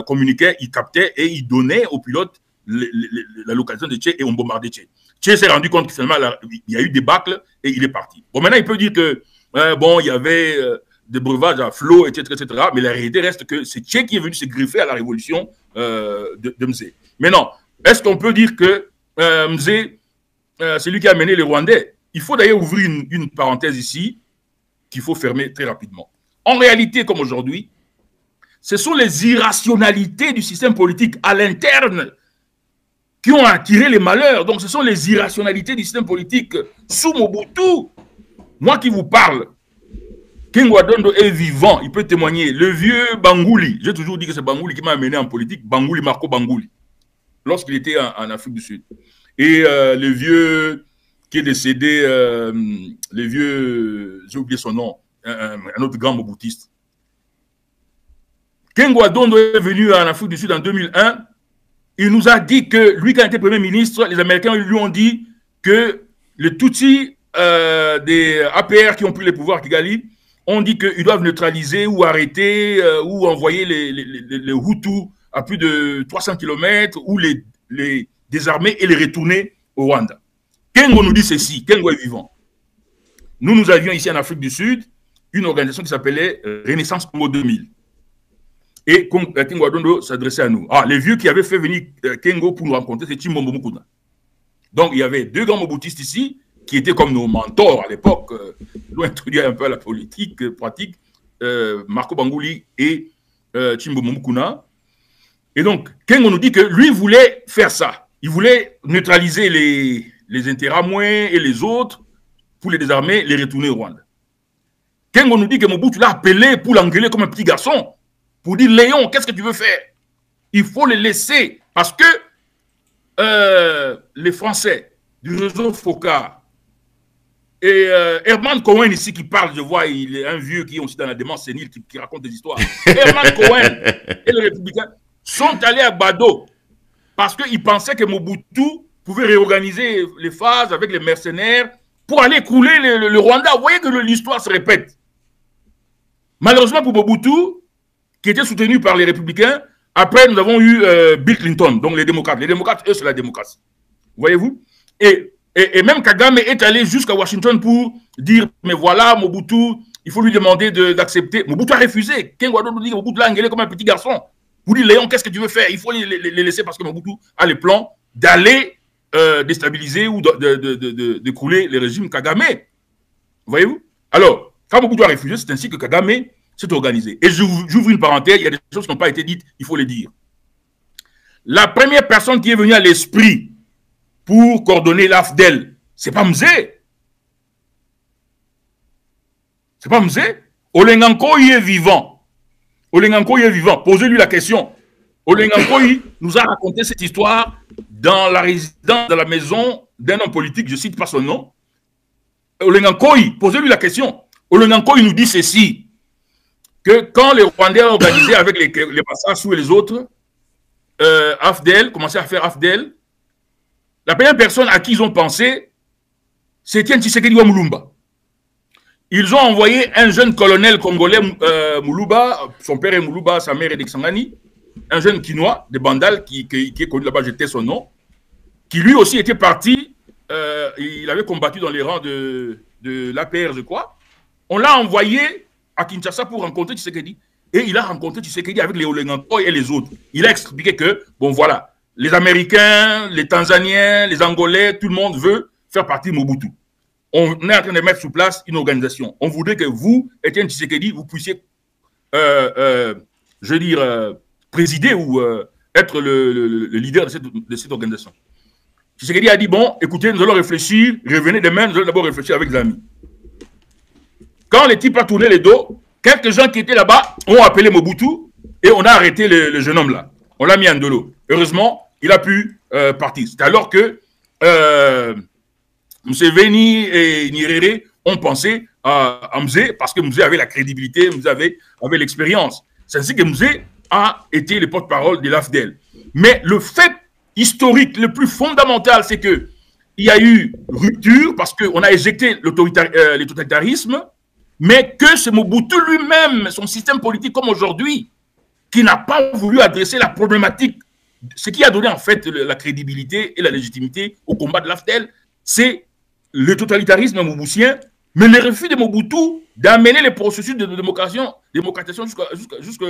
communiquait, il captait et il donnait aux pilotes la localisation de Che et on bombardait Che. Che s'est rendu compte que finalement, il y a eu des bâcles et il est parti. Bon, maintenant, il peut dire que, bon, il y avait des breuvages à flot, etc., mais la réalité reste que c'est Che qui est venu se greffer à la révolution de Mzé. Mais non, est-ce qu'on peut dire que Mzé, c'est lui qui a mené les Rwandais? Il faut d'ailleurs ouvrir une parenthèse ici qu'il faut fermer très rapidement. En réalité, comme aujourd'hui, ce sont les irrationalités du système politique à l'interne qui ont attiré les malheurs. Donc, ce sont les irrationalités du système politique sous Mobutu. Moi qui vous parle, Kengwa Dondo est vivant, il peut témoigner. Le vieux Bangouli, j'ai toujours dit que c'est Bangouli qui m'a amené en politique, Bangouli, Marco Bangouli, lorsqu'il était en Afrique du Sud. Et le vieux qui est décédé, le vieux, j'ai oublié son nom, un autre grand moboutiste. Kengwa Dondo est venu en Afrique du Sud en 2001. Il nous a dit que lui, quand il était Premier ministre, les Américains lui ont dit que les Tutsis des APR qui ont pris le pouvoir à Kigali ont dit qu'ils doivent neutraliser ou arrêter ou envoyer les Hutus à plus de 300 km ou les désarmer et les retourner au Rwanda. Kengo nous dit ceci, Kengo est vivant. Nous avions ici en Afrique du Sud une organisation qui s'appelait Renaissance Congo 2000. Et Kengo Adondo s'adressait à nous. Ah, les vieux qui avaient fait venir Kengo pour nous rencontrer, c'est Chimbombo Mukuna. Donc, il y avait deux grands moboutistes ici qui étaient comme nos mentors à l'époque, nous introduire un peu à la politique pratique, Marco Bangouli et Chimbombo Mukuna. Et donc, Kengo nous dit que lui voulait faire ça. Il voulait neutraliser les Interamoués et les autres pour les désarmer, les retourner au Rwanda. Kengo nous dit que Mobutu l'a appelé pour l'engueuler comme un petit garçon, pour dire, Léon, qu'est-ce que tu veux faire? Il faut les laisser, parce que les Français du réseau FOCA Et Herman Cohen ici qui parle, je vois, il est un vieux qui est aussi dans la démence sénile, qui raconte des histoires. Herman Cohen et les républicains sont allés à Bado parce qu'ils pensaient que Mobutu pouvait réorganiser les phases avec les mercenaires pour aller couler le Rwanda. Vous voyez que l'histoire se répète. Malheureusement pour Mobutu, qui était soutenu par les républicains, après nous avons eu Bill Clinton, donc les démocrates. Les démocrates, eux, c'est la démocratie. Voyez-vous? Et même Kagame est allé jusqu'à Washington pour dire, mais voilà, Mobutu, il faut lui demander d'accepter. Mobutu a refusé. Kenguado nous dit que Mobutu l'a engueulé comme un petit garçon. Vous dites, Léon, qu'est-ce que tu veux faire? Il faut les laisser parce que Mobutu a les plans d'aller déstabiliser ou de couler le régime Kagame. Voyez-vous? Alors, quand Mobutu a refusé, c'est ainsi que Kagame s'est organisé. Et j'ouvre une parenthèse, il y a des choses qui n'ont pas été dites, il faut les dire. La première personne qui est venue à l'esprit pour coordonner l'AFDEL, c'est pas Mzé. C'est pas Mzé. Olengankoyi est vivant. Olengankoyi est vivant. Posez-lui la question. Olengankoyi nous a raconté cette histoire dans la résidence, dans la maison d'un homme politique, je ne cite pas son nom. Olengankoyi, posez-lui la question. Olengankoyi nous dit ceci, que quand les Rwandais ont organisé avec les Massassou et les autres, AFDEL, commençaient à faire AFDEL, la première personne à qui ils ont pensé, c'est Etienne Tshisekedi wa Mulumba. Ils ont envoyé un jeune colonel congolais, Moulouba, son père est Moulouba, sa mère est d'Exangani, un jeune Kinois de Bandal qui est connu là-bas, j'étais son nom, qui lui aussi était parti, il avait combattu dans les rangs de l'APR, je crois. On l'a envoyé à Kinshasa pour rencontrer Tshisekedi. Et il a rencontré Tshisekedi avec les Olengankoy et les autres. Il a expliqué que, bon voilà, les Américains, les Tanzaniens, les Angolais, tout le monde veut faire partie de Mobutu. On est en train de mettre sous place une organisation. On voudrait que vous, Etienne Tshisekedi, vous puissiez, je veux dire, présider ou être le leader de cette organisation. Tshisekedi a dit, bon, écoutez, nous allons réfléchir, revenez demain, nous allons d'abord réfléchir avec les amis. Quand les types ont tourné les dos, quelques gens qui étaient là-bas ont appelé Mobutu et on a arrêté le jeune homme là. On l'a mis en dolo. Heureusement, il a pu partir. C'est alors que Museveni et Nyerere ont pensé à Mzé parce que Mzé avait la crédibilité, Mzé avait l'expérience. C'est ainsi que Mzé a été le porte-parole de l'AFDEL. Mais le fait historique le plus fondamental, c'est qu'il y a eu rupture parce qu'on a éjecté le totalitarisme, mais que c'est Mobutu lui-même, son système politique comme aujourd'hui, qui n'a pas voulu adresser la problématique. Ce qui a donné en fait la crédibilité et la légitimité au combat de l'AFDEL, c'est le totalitarisme moboutien, mais le refus de Mobutu d'amener les processus de démocratisation jusqu'à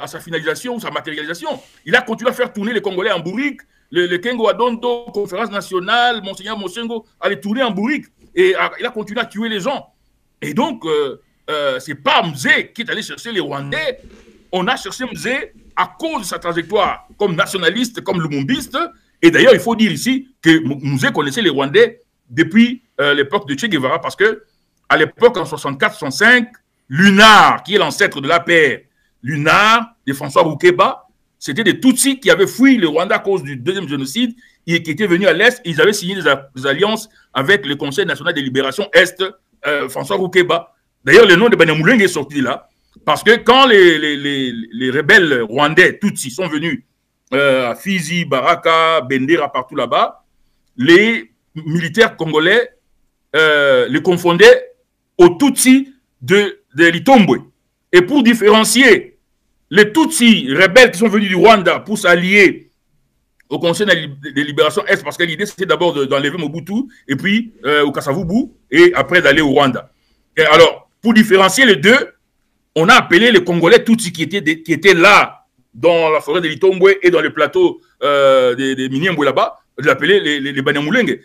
sa finalisation ou sa matérialisation. Il a continué à faire tourner les Congolais en bourrique, le Kengo Adondo, conférence nationale, Monseigneur Mosengo, allait tourner en bourrique, et il a continué à tuer les gens. Et donc, c'est pas Mzé qui est allé chercher les Rwandais. On a cherché Mzé à cause de sa trajectoire comme nationaliste, comme lumumbiste. Et d'ailleurs, il faut dire ici que Mzé connaissait les Rwandais depuis l'époque de Che Guevara, parce que à l'époque, en 64-65, Lunar, qui est l'ancêtre de l'APR, Lunar, de François Boukeba, c'était des Tutsis qui avaient fui le Rwanda à cause du deuxième génocide et qui étaient venus à l'Est. Ils avaient signé des alliances avec le Conseil national de libération Est, François Boukeba. D'ailleurs, le nom de Banyamulenge est sorti là, parce que quand les rebelles rwandais Tutsis sont venus à Fizi, Baraka, Bendera, partout là-bas, les militaires congolais les confondaient aux Tutsis de l'Itombwe. Et pour différencier les Tutsis rebelles qui sont venus du Rwanda pour s'allier au Conseil de libération Est, parce que l'idée c'était d'abord d'enlever Mobutu, et puis au Kasavubu, et après d'aller au Rwanda. Et alors, pour différencier les deux, on a appelé les Congolais Tutsis qui étaient là, dans la forêt de l'Itombwe et dans les plateaux des Miniembwe là-bas, de l'appeler les Banyamulenge.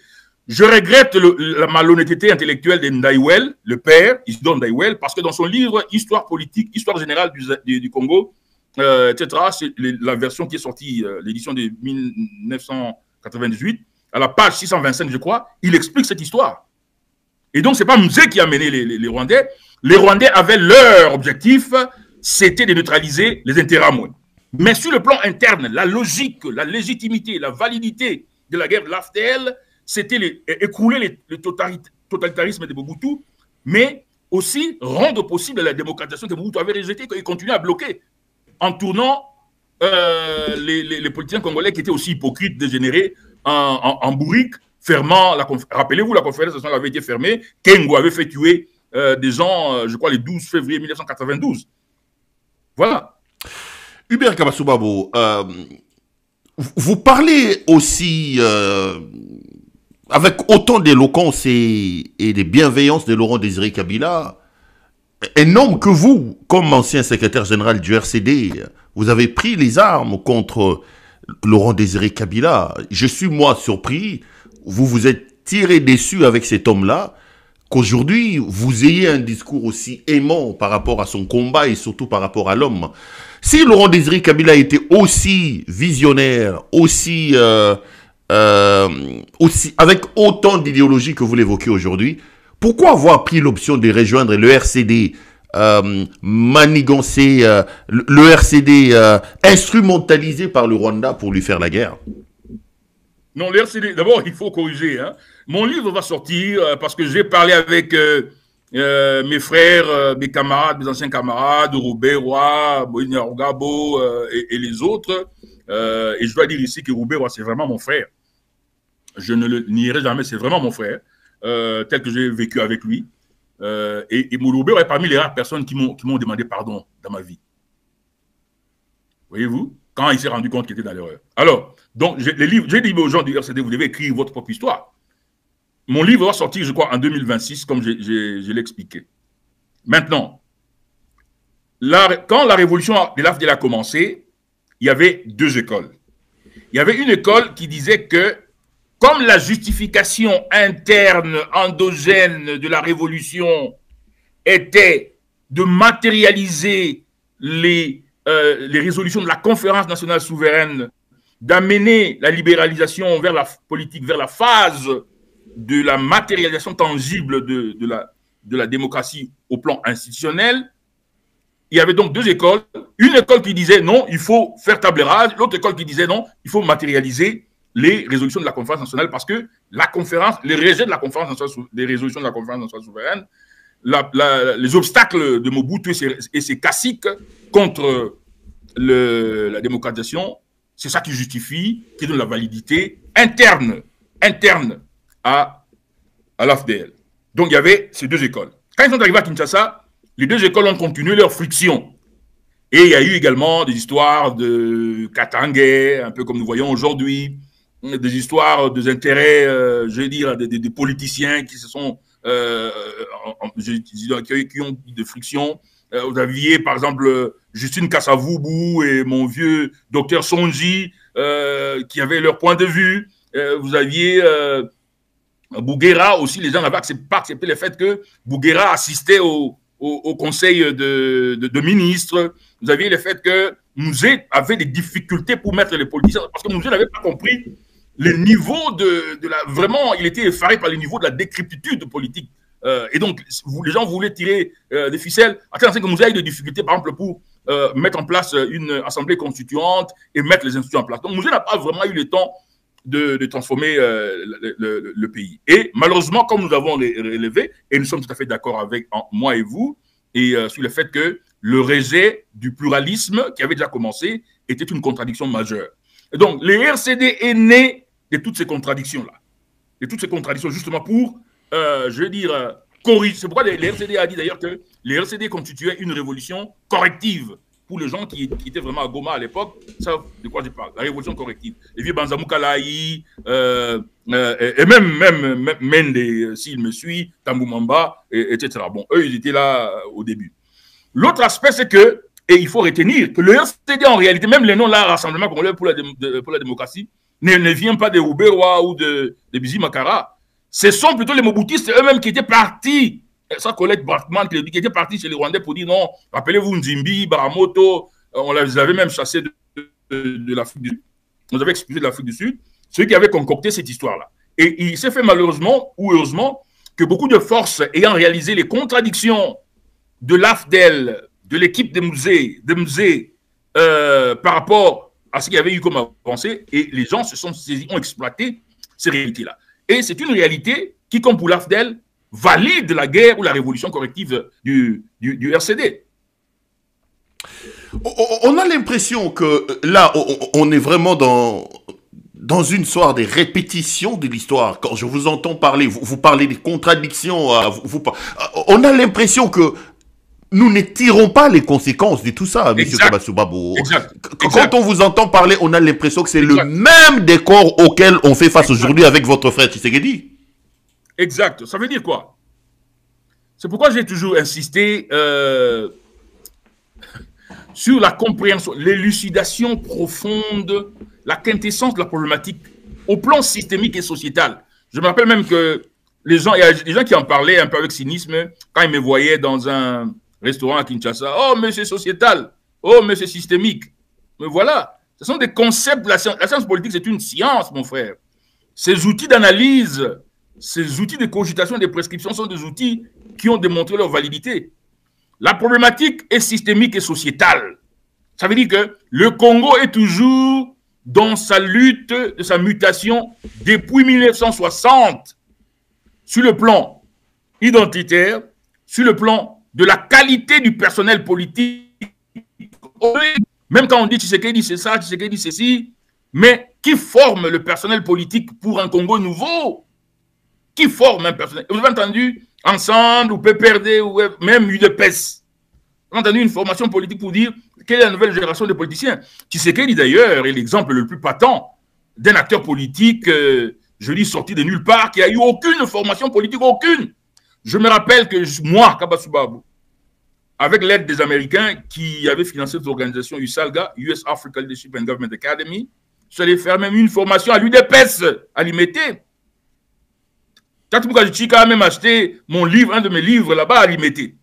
Je regrette la malhonnêteté intellectuelle de Ndaiwel, le père, Isidore Ndaiwel, parce que dans son livre Histoire politique, Histoire générale du Congo, etc., c'est la version qui est sortie, l'édition de 1998, à la page 625, je crois, il explique cette histoire. Et donc, ce n'est pas Mzé qui a mené les Rwandais. Les Rwandais avaient leur objectif, c'était de neutraliser les Interamwe. Mais sur le plan interne, la logique, la légitimité, la validité de la guerre de l'AFDEL, c'était écrouler le totalitarisme de Mobutu, mais aussi rendre possible la démocratisation que Mobutu avait rejetée et continuer à bloquer en tournant les politiciens congolais qui étaient aussi hypocrites, dégénérés, en bourrique, fermant la conférence. Rappelez-vous, la conférence nationale avait été fermée. Kengo avait fait tuer des gens, je crois, le 12 février 1992. Voilà. Hubert Kabasoubabo, vous parlez aussi avec autant d'éloquence et de bienveillance de Laurent Désiré Kabila. Un homme que vous, comme ancien secrétaire général du RCD, vous avez pris les armes contre Laurent Désiré Kabila. Je suis, moi, surpris. Vous vous êtes tiré dessus avec cet homme-là, qu'aujourd'hui, vous ayez un discours aussi aimant par rapport à son combat et surtout par rapport à l'homme. Si Laurent Désiré Kabila était aussi visionnaire, aussi avec autant d'idéologie que vous l'évoquez aujourd'hui, pourquoi avoir pris l'option de rejoindre le RCD, manigancé, le RCD instrumentalisé par le Rwanda pour lui faire la guerre? Non, le RCD, d'abord, il faut corriger. Hein. Mon livre va sortir parce que j'ai parlé avec mes frères, mes camarades, mes anciens camarades, Robert Roy, Moïse Rugabo et les autres. Et je dois dire ici que Robert Roy, c'est vraiment mon frère. Je ne le nierai jamais, c'est vraiment mon frère, tel que j'ai vécu avec lui. Et Robert est parmi les rares personnes qui m'ont demandé pardon dans ma vie. Voyez-vous? Quand il s'est rendu compte qu'il était dans l'erreur. Alors, donc, j'ai dit aux gens du RCD, vous devez écrire votre propre histoire. Mon livre va sortir, je crois, en 2026, comme je l'ai expliqué. Maintenant, quand la révolution de l'AFDL a commencé, il y avait deux écoles. Il y avait une école qui disait que, comme la justification interne, endogène de la révolution était de matérialiser les résolutions de la Conférence nationale souveraine, d'amener la libéralisation vers la politique, vers la phase de la matérialisation tangible de la démocratie au plan institutionnel, il y avait donc deux écoles. Une école qui disait non, il faut faire table rase, l'autre école qui disait non, il faut matérialiser les résolutions de la Conférence nationale parce que la conférence, les rejets de la Conférence nationale, des résolutions de la Conférence nationale souveraine, les obstacles de Mobutu et ses caciques contre la démocratisation, c'est ça qui justifie, qui donne la validité interne à l'AFDL. Donc il y avait ces deux écoles. Quand ils sont arrivés à Kinshasa, les deux écoles ont continué leur friction. Et il y a eu également des histoires de Katangé, un peu comme nous voyons aujourd'hui, des histoires, des intérêts, je veux dire, des politiciens qui se sont, qui ont eu des frictions. Vous aviez, par exemple, Justine Kassavubu et mon vieux docteur Sonji, qui avaient leur point de vue. Vous aviez Bouguera aussi, les gens n'avaient pas accepté le fait que Bouguera assistait au conseil de ministres. Vous aviez le fait que Mouzé avait des difficultés pour mettre les politiciens, parce que Mouzé n'avait pas compris le niveau de la... Vraiment, il était effaré par le niveau de la décrépitude politique. Et donc, les gens voulaient tirer des ficelles. Attends, c'est que Mouzé a eu des difficultés, par exemple, pour mettre en place une assemblée constituante et mettre les institutions en place. Donc, Mouzé n'a pas vraiment eu le temps de transformer le pays. Et malheureusement, comme nous avons relevé, et nous sommes tout à fait d'accord avec moi et vous, et sur le fait que le rejet du pluralisme qui avait déjà commencé était une contradiction majeure. Et donc, le RCD est né de toutes ces contradictions-là. De toutes ces contradictions, justement pour, je veux dire, corriger. C'est pourquoi le RCD a dit d'ailleurs que le RCD constituait une révolution corrective pour les gens qui étaient vraiment à Goma à l'époque. Ça, de quoi je parle? La révolution corrective. Les vieux Banzamou Kalaï, et même Mende, s'il me suit, Tamboumamba, etc. Bon, eux, ils étaient là au début. L'autre aspect, c'est que, et il faut retenir, que le RCD, en réalité, même les noms là, Rassemblement Congolais pour la démocratie, ne vient pas de Rouberois ou de Bizi Makara. Ce sont plutôt les Mobutistes eux-mêmes qui étaient partis. Ça, Colette Bartman, qui était parti chez les Rwandais pour dire non, rappelez-vous Nzimbi, Baramoto, on les avait même chassés de l'Afrique du Sud. On les avait expulsés de l'Afrique du Sud, ceux qui avaient concocté cette histoire-là. Et il s'est fait malheureusement, ou heureusement, que beaucoup de forces ayant réalisé les contradictions de l'AFDEL, de l'équipe de Mzé, par rapport à ce qu'il y avait eu comme avancée, et les gens se sont saisis, ont exploité ces réalités-là. Et c'est une réalité qui, comme pour l'AFDEL, valide la guerre ou la révolution corrective du RCD. On a l'impression que là, on est vraiment dans une sorte de répétition de l'histoire. Quand je vous entends parler, vous parlez des contradictions, on a l'impression que nous ne tirons pas les conséquences de tout ça, M. Kabassou Babou. Quand on vous entend parler, on a l'impression que c'est le même décor auquel on fait face aujourd'hui avec votre frère Tshisekedi. Exact. Ça veut dire quoi? C'est pourquoi j'ai toujours insisté sur la compréhension, l'élucidation profonde, la quintessence de la problématique au plan systémique et sociétal. Je me rappelle même que il y a des gens qui en parlaient un peu avec cynisme quand ils me voyaient dans un restaurant à Kinshasa. Oh, mais c'est sociétal. Oh, mais c'est systémique. Mais voilà, ce sont des concepts de la science. La science politique, c'est une science, mon frère. Ces outils d'analyse, ces outils de cogitation et de prescription sont des outils qui ont démontré leur validité. La problématique est systémique et sociétale. Ça veut dire que le Congo est toujours dans sa lutte, de sa mutation depuis 1960, sur le plan identitaire, sur le plan de la qualité du personnel politique. Même quand on dit Tshisekedi c'est ça, Tshisekedi c'est ci, mais qui forme le personnel politique pour un Congo nouveau? Qui forme un personnel? Vous avez entendu Ensemble, ou PPRD, ou même UDPS. Vous avez entendu une formation politique pour dire quelle est la nouvelle génération de politiciens. Tshisekedi d'ailleurs est l'exemple le plus patent d'un acteur politique, je dis sorti de nulle part, qui a eu aucune formation politique, aucune. Je me rappelle que moi, Kabassou Babou, avec l'aide des Américains qui avaient financé cette organisation USALGA, US Africa Leadership and Government Academy, je suis allé faire même une formation à l'UDPS, à l'IMET. Tatumouka Chika a même acheté mon livre, un de mes livres là-bas à l'IMET.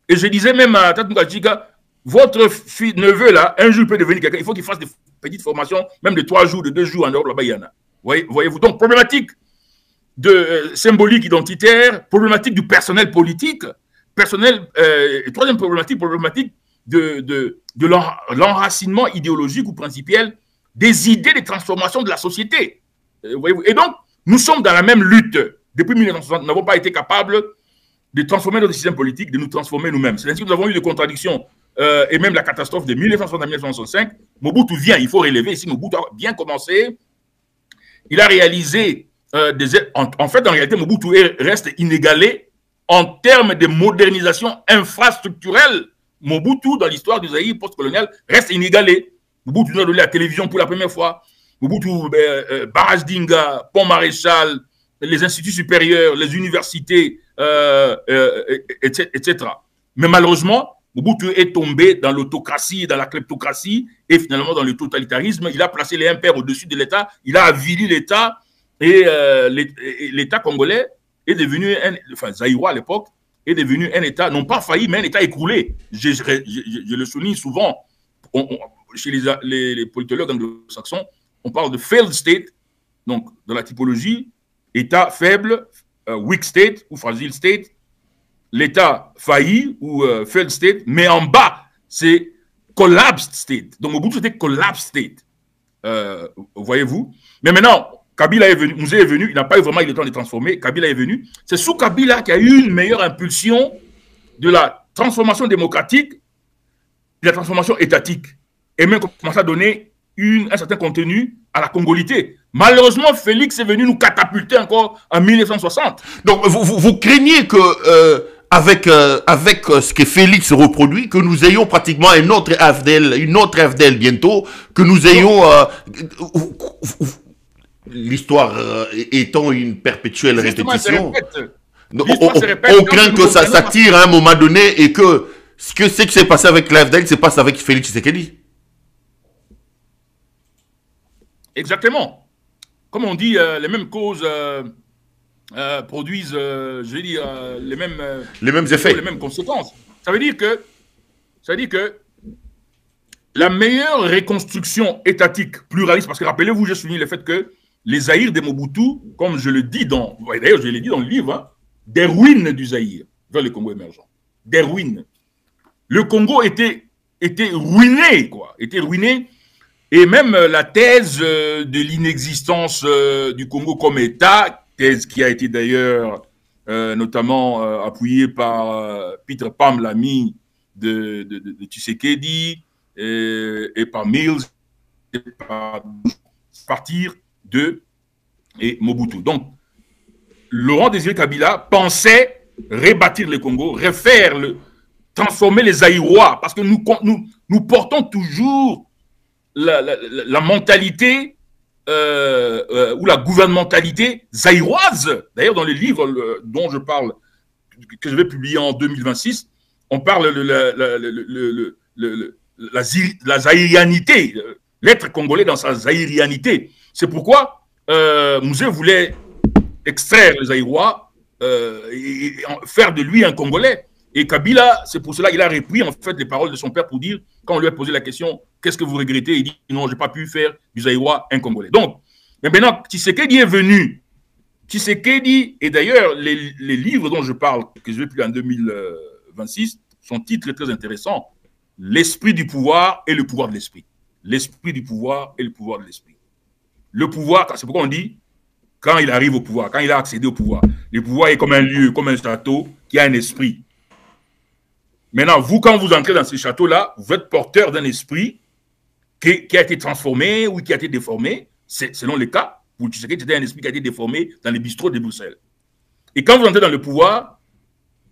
Et je disais même à Tatumouka Chika, votre neveu là, un jour il peut devenir quelqu'un, il faut qu'il fasse des petites formations, même de 3 jours, de 2 jours en Europe, là-bas il y en a. Voyez-vous, donc problématique de symbolique identitaire, problématique du personnel politique, troisième problématique de l'enracinement idéologique ou principiel des idées de transformation de la société. Voyez-vous. Et donc, nous sommes dans la même lutte. Depuis 1960, nous n'avons pas été capables de transformer notre système politique, de nous transformer nous-mêmes. C'est ainsi que nous avons eu des contradictions et même la catastrophe de 1960 à 1965. Mobutu vient, il faut relever ici, Mobutu a bien commencé. Il a réalisé en fait, en réalité, Mobutu reste inégalé en termes de modernisation infrastructurelle. Mobutu, dans l'histoire du Zaïre post-colonial, reste inégalé. Mobutu nous a donné la télévision pour la première fois. Mobutu, Barrage d'Inga, Pont Maréchal, les instituts supérieurs, les universités, etc. Mais malheureusement, Mobutu est tombé dans l'autocratie, dans la kleptocratie et finalement dans le totalitarisme. Il a placé les impairs au-dessus de l'État, il a avili l'État et l'État congolais est devenu, enfin zaïrois à l'époque, est devenu un État, non pas failli, mais un État écroulé. Je le souligne souvent, chez les politologues anglo-saxons, on parle de failed state, donc dans la typologie, État faible, weak state ou fragile state, l'État failli ou failed state, mais en bas, c'est collapsed state. Donc Mobutu, c'était collapsed state. Voyez-vous? Mais maintenant, Kabila est venu, Mouzé est venu, il n'a pas eu vraiment eu le temps de transformer, Kabila est venu. C'est sous Kabila qu'il y a eu une meilleure impulsion de la transformation démocratique, de la transformation étatique, et même commencer à donner un certain contenu à la congolité. Malheureusement, Félix est venu nous catapulter encore en 1960. Donc, vous craignez que, avec ce que Félix reproduit, que nous ayons pratiquement une autre AFDEL bientôt, que nous ayons... l'histoire étant une perpétuelle répétition. On craint que ça tire à un moment donné et que ce qui s'est passé avec l'AFDEL se passe avec Félix Tshisekedi. Exactement. Comme on dit, les mêmes causes produisent, je vais dire, les mêmes effets, les mêmes conséquences. Ça veut dire que la meilleure reconstruction étatique pluraliste, parce que rappelez-vous, j'ai souligné le fait que les Zaïres de Mobutu, comme je le dis d'ailleurs je l'ai dit dans le livre, hein, des ruines du Zaïre vers le Congo émergent. Des ruines. Le Congo était ruiné, quoi. Était ruiné. Et même la thèse de l'inexistence du Congo comme État, thèse qui a été d'ailleurs notamment appuyée par Peter Pham, l'ami de Tshisekedi, et par Mills, et par partir de Mobutu. Donc, Laurent Désiré Kabila pensait rebâtir le Congo, transformer les Zaïrois, parce que nous portons toujours la mentalité ou la gouvernementalité zaïroise. D'ailleurs, dans les livres dont je parle, que je vais publier en 2026, on parle de la zaïrianité, l'être congolais dans sa zaïrianité. C'est pourquoi Mouzé voulait extraire les Zaïrois et faire de lui un Congolais. Et Kabila, c'est pour cela qu'il a repris en fait les paroles de son père pour dire, quand on lui a posé la question, qu'est-ce que vous regrettez? Il dit, non, je n'ai pas pu faire du Zaïrois un Congolais. Donc, mais maintenant, Tshisekedi est venu. Tshisekedi, et d'ailleurs, les livres dont je parle, que je vais publier en 2026, son titre est très intéressant. L'esprit du pouvoir et le pouvoir de l'esprit. L'esprit du pouvoir et le pouvoir de l'esprit. Le pouvoir, c'est pourquoi on dit, quand il arrive au pouvoir, quand il a accédé au pouvoir, le pouvoir est comme un lieu, comme un château qui a un esprit. Maintenant, vous, quand vous entrez dans ce château-là, vous êtes porteur d'un esprit qui a été transformé ou qui a été déformé, selon les cas. Pour Tshisekedi, c'était un esprit qui a été déformé dans les bistrots de Bruxelles. Et quand vous entrez dans le pouvoir,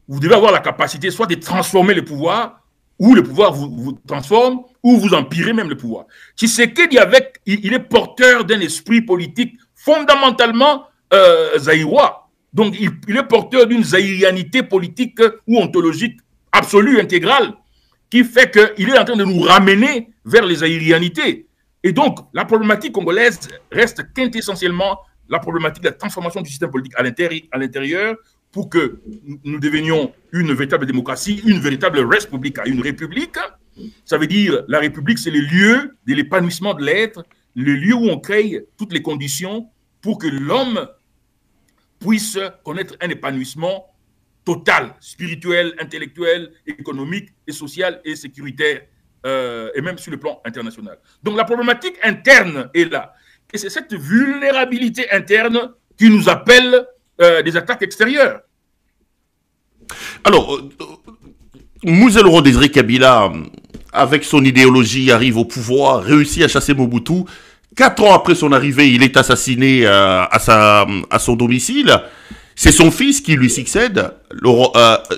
vous devez avoir la capacité soit de transformer le pouvoir, ou le pouvoir vous transforme, ou vous empirez même le pouvoir. Tshisekedi, il est porteur d'un esprit politique fondamentalement zaïrois. Donc, il est porteur d'une zaïrianité politique ou ontologique absolue, intégrale, qui fait qu'il est en train de nous ramener vers les zaïrianités. Et donc, la problématique congolaise reste quintessentiellement la problématique de la transformation du système politique à l'intérieur pour que nous devenions une véritable démocratie, une véritable république, une république. Ça veut dire, la république, c'est le lieu de l'épanouissement de l'être, le lieu où on crée toutes les conditions pour que l'homme puisse connaître un épanouissement total, spirituel, intellectuel, économique et social et sécuritaire, et même sur le plan international. Donc la problématique interne est là. Et c'est cette vulnérabilité interne qui nous appelle des attaques extérieures. Alors, Mouzé Laurent Désiré Kabila, avec son idéologie, arrive au pouvoir, réussit à chasser Mobutu. 4 ans après son arrivée, il est assassiné à son domicile. C'est son fils qui lui succède,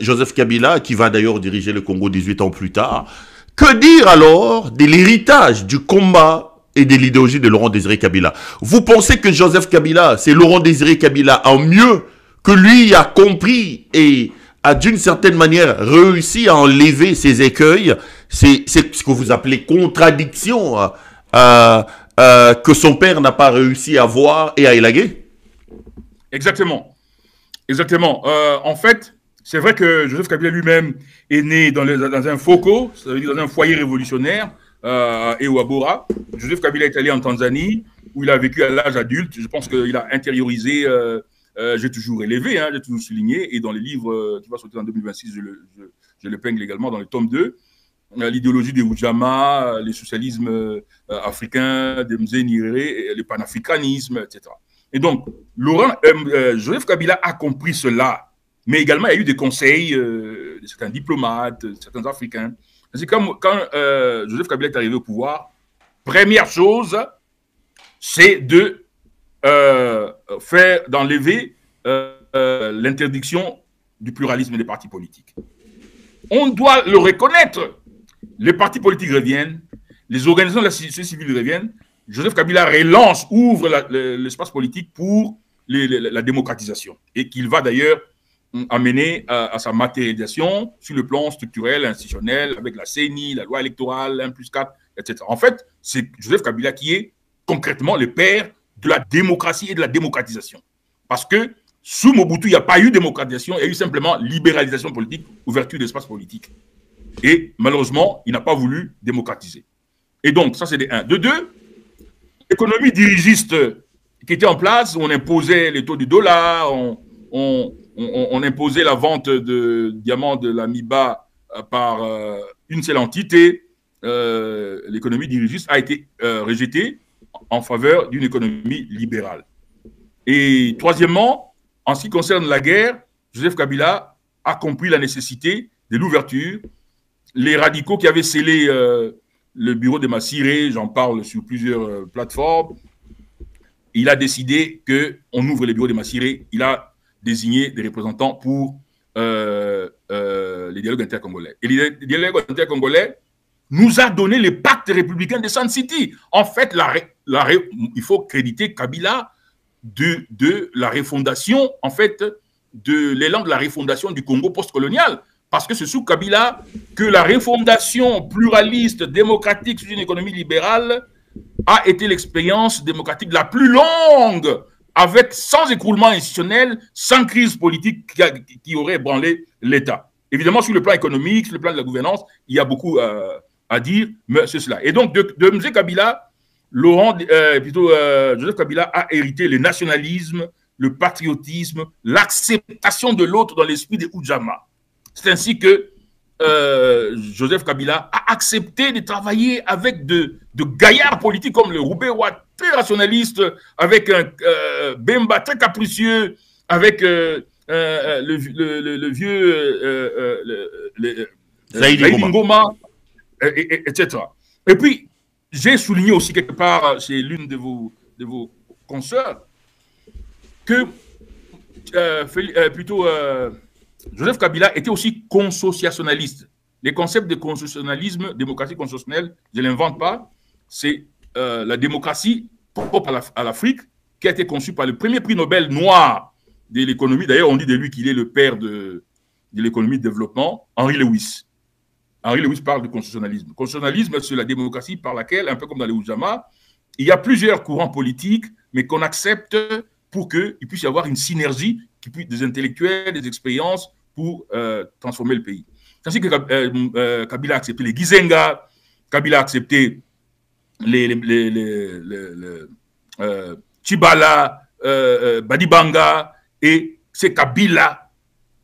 Joseph Kabila, qui va d'ailleurs diriger le Congo 18 ans plus tard. Que dire alors de l'héritage du combat et de l'idéologie de Laurent Désiré Kabila? Vous pensez que Joseph Kabila, c'est Laurent Désiré Kabila en mieux, que lui a compris et a d'une certaine manière réussi à enlever ses écueils? C'est ce que vous appelez contradiction que son père n'a pas réussi à voir et à élaguer? Exactement. Exactement. En fait, c'est vrai que Joseph Kabila lui-même est né dans un foco, ça veut dire dans un foyer révolutionnaire, et au Abora. Joseph Kabila est allé en Tanzanie, où il a vécu à l'âge adulte. Je pense qu'il a intériorisé, j'ai toujours élevé, j'ai toujours souligné, et dans les livres qui va sortir en 2026, je le peigne également dans le tome 2, l'idéologie des Oujama, le socialisme africain, de Mzee Nyerere, le panafricanisme, etc. Et donc, Joseph Kabila a compris cela, mais également il y a eu des conseils de certains diplomates, de certains Africains. C'est quand Joseph Kabila est arrivé au pouvoir, première chose, c'est d'enlever l'interdiction du pluralisme des partis politiques. On doit le reconnaître. Les partis politiques reviennent, les organisations de la société civile reviennent. Joseph Kabila ouvre l'espace politique pour la démocratisation et qu'il va d'ailleurs amener à sa matérialisation sur le plan structurel, institutionnel, avec la CENI, la loi électorale, 1+4, etc. En fait, c'est Joseph Kabila qui est concrètement le père de la démocratie et de la démocratisation. Parce que sous Mobutu, il n'y a pas eu démocratisation, il y a eu simplement libéralisation politique, ouverture d'espace politique. Et malheureusement, il n'a pas voulu démocratiser. Et donc, ça c'est de 1. De 2, l'économie dirigiste qui était en place, on imposait les taux du dollar, on imposait la vente de diamants de la MIBA par une seule entité. L'économie dirigiste a été rejetée en faveur d'une économie libérale. Et troisièmement, en ce qui concerne la guerre, Joseph Kabila a compris la nécessité de l'ouverture. Les radicaux qui avaient scellé le bureau de Massiré, j'en parle sur plusieurs plateformes, il a décidé qu'on ouvre les bureaux de Massiré. Il a désigné des représentants pour les dialogues intercongolais. Et les dialogues intercongolais nous a donné le pacte républicain de Sun City. En fait, il faut créditer Kabila de la refondation, en fait, de l'élan de la refondation du Congo postcolonial. Parce que c'est sous Kabila que la refondation pluraliste, démocratique, sous une économie libérale, a été l'expérience démocratique la plus longue, avec sans écroulement institutionnel, sans crise politique qui aurait ébranlé l'État. Évidemment, sur le plan économique, sur le plan de la gouvernance, il y a beaucoup à dire, mais c'est cela. Et donc, de M. Kabila, Joseph Kabila a hérité le nationalisme, le patriotisme, l'acceptation de l'autre dans l'esprit des Ujamaa. C'est ainsi que Joseph Kabila a accepté de travailler avec de gaillards politiques comme le Roubewa, très rationaliste, avec un Bemba très capricieux, avec le vieux Zaïdi Ngoma, etc. Et puis, j'ai souligné aussi quelque part chez l'une de vos consoeurs que Joseph Kabila était aussi consociationaliste. Les concepts de consociationalisme, démocratie constitutionnelle, je ne l'invente pas, c'est la démocratie propre à l'Afrique qui a été conçue par le premier prix Nobel noir de l'économie. D'ailleurs, on dit de lui qu'il est le père de l'économie de développement, Henry Lewis. Henry Lewis parle de constitutionnalisme. Le constitutionnalisme, c'est la démocratie par laquelle, un peu comme dans les Ujamaa, il y a plusieurs courants politiques, mais qu'on accepte pour qu'il puisse y avoir une synergie, des intellectuels, des expériences pour transformer le pays. C'est ainsi que Kabila a accepté les Gizenga, Kabila a accepté les Chibala, Badibanga, et c'est Kabila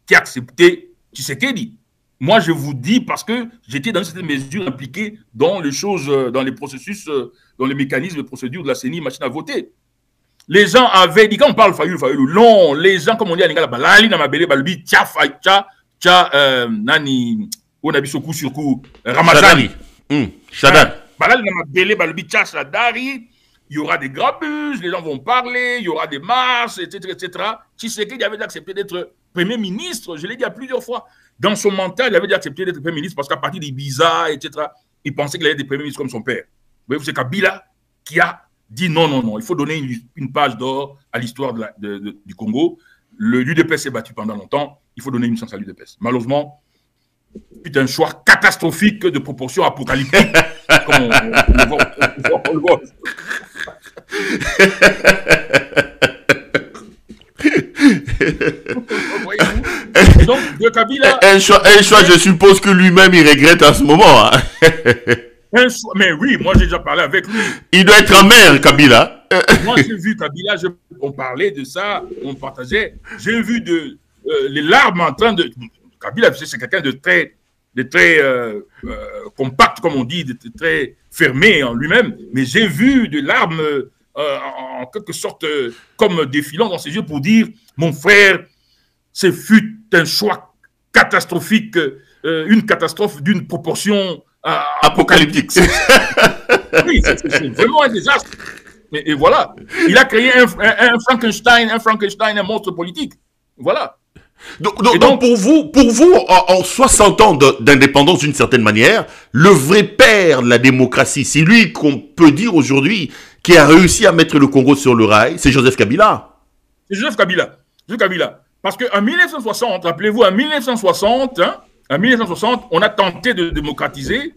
qui a accepté Tshisekedi. Moi, je vous dis parce que j'étais dans cette mesure impliqué dans les choses, dans les processus, dans les mécanismes de procédure de la CENI, machine à voter. Les gens avaient dit, quand on parle Fayulu, non, les gens, comme on dit à Lingala, Balali, Namabele, Balubi, Nani, Onabisoku, Surkou, Ramazani. Shadan. Balali, Namabele, Balubi, Shadari, il y aura des grabuges, les gens vont parler, il y aura des marches, etc., etc. Tshisekedi avait accepté d'être Premier ministre, je l'ai dit à plusieurs fois. Dans son mental, il avait accepté d'être Premier ministre parce qu'à partir d'Ibiza, etc., il pensait qu'il allait être Premier ministre comme son père. Vous voyez, c'est Kabila qui a dit non, non, non, il faut donner une page d'or à l'histoire du Congo. L'UDPS s'est battu pendant longtemps, il faut donner une chance à l'UDPS. Malheureusement, c'est un choix catastrophique de proportions apocalyptiques, comme on le voit. Donc, de Kabila, un choix, je suppose que lui-même, il regrette à ce moment. Hein. Mais oui, moi j'ai déjà parlé avec lui. Il doit être amer, Kabila. Moi j'ai vu Kabila, on parlait de ça, on partageait. J'ai vu les larmes en train de... Kabila, c'est quelqu'un de très compact, comme on dit, de très fermé en lui-même. Mais j'ai vu des larmes en quelque sorte comme défilant dans ses yeux pour dire, mon frère, ce fut un choix catastrophique, une catastrophe d'une proportion apocalyptique. Oui, c'est vraiment un désastre. Et voilà, il a créé un Frankenstein, un monstre politique. Voilà. Donc pour vous, en 60 ans d'indépendance d'une certaine manière, le vrai père de la démocratie, c'est lui qu'on peut dire aujourd'hui qui a réussi à mettre le Congo sur le rail, c'est Joseph Kabila. C'est Joseph Kabila. Parce qu'en 1960, rappelez-vous, en 1960, on a tenté de démocratiser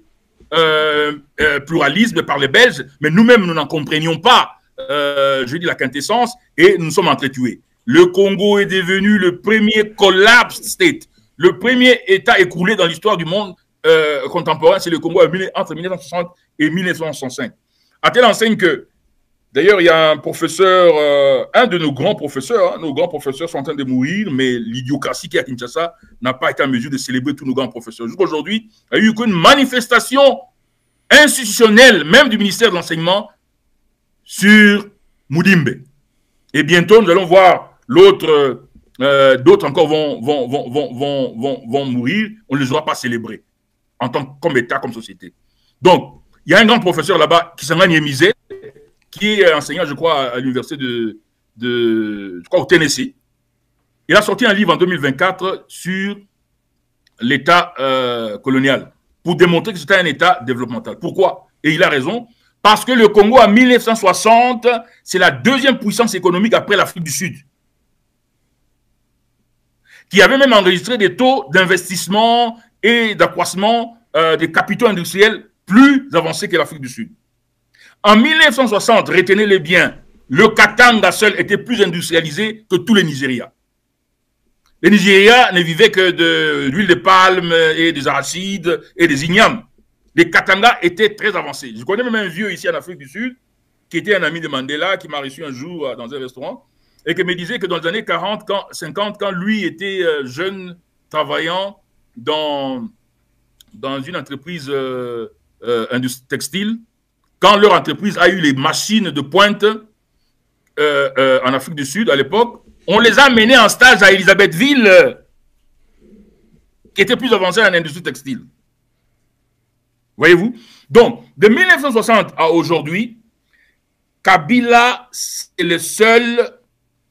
pluralisme par les Belges, mais nous-mêmes, nous n'en comprenions pas, je dis la quintessence, et nous sommes entretués. Le Congo est devenu le premier collapsed state, le premier État écroulé dans l'histoire du monde contemporain, c'est le Congo entre 1960 et 1965. À telle enseigne que, d'ailleurs, il y a un professeur, un de nos grands professeurs sont en train de mourir, mais l'idiocratie qui est à Kinshasa n'a pas été en mesure de célébrer tous nos grands professeurs. Jusqu'à aujourd'hui, il n'y a eu qu'une manifestation institutionnelle, même du ministère de l'Enseignement, sur Moudimbe. Et bientôt, nous allons voir l'autre, d'autres encore vont mourir. On ne les aura pas célébrés en tant comme État, comme société. Donc, il y a un grand professeur là-bas qui s'appelle Niémisé, qui est enseignant, je crois, à l'université je crois, au Tennessee. Il a sorti un livre en 2024 sur l'État colonial pour démontrer que c'était un État développemental. Pourquoi? Et il a raison. Parce que le Congo, en 1960, c'est la deuxième puissance économique après l'Afrique du Sud, qui avait même enregistré des taux d'investissement et d'accroissement des capitaux industriels plus avancés que l'Afrique du Sud. En 1960, retenez-les bien, le Katanga seul était plus industrialisé que tous les Nigeria. Les Nigeria ne vivaient que de l'huile de palme et des arachides et des ignames. Les Katanga étaient très avancés. Je connais même un vieux ici en Afrique du Sud, qui était un ami de Mandela, qui m'a reçu un jour dans un restaurant, et qui me disait que dans les années 50, quand lui était jeune, travaillant dans une entreprise textile, quand leur entreprise a eu les machines de pointe en Afrique du Sud à l'époque, on les a menés en stage à Elisabethville, qui était plus avancée en industrie textile. Voyez-vous? Donc, de 1960 à aujourd'hui, Kabila est le seul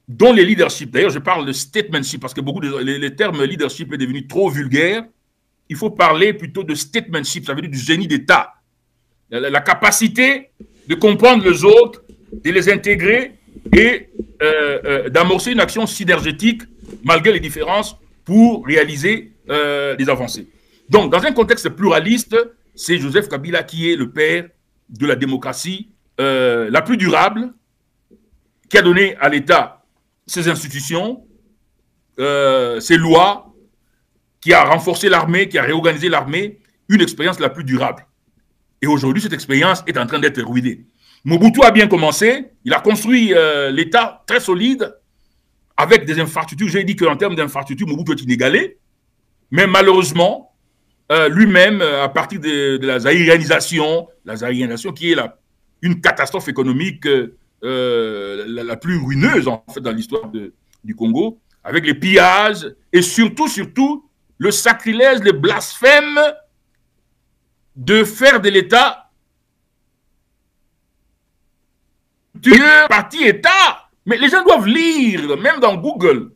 dont les leaderships, d'ailleurs je parle de statesmanship parce que beaucoup les termes leadership est devenu trop vulgaire, il faut parler plutôt de statesmanship, ça veut dire du génie d'État. La capacité de comprendre les autres, de les intégrer et d'amorcer une action synergétique malgré les différences pour réaliser des avancées. Donc, dans un contexte pluraliste, c'est Joseph Kabila qui est le père de la démocratie la plus durable, qui a donné à l'État ses institutions, ses lois, qui a renforcé l'armée, qui a réorganisé l'armée, une expérience la plus durable. Et aujourd'hui, cette expérience est en train d'être ruinée. Mobutu a bien commencé, il a construit l'État très solide, avec des infrastructures. J'ai dit qu'en termes d'infrastructures, Mobutu est inégalé, mais malheureusement, lui-même, à partir de la zaïrianisation qui est une catastrophe économique la plus ruineuse en fait dans l'histoire du Congo, avec les pillages et surtout le sacrilège, le blasphème de faire de l'État un parti-État. Mais les gens doivent lire, même dans Google.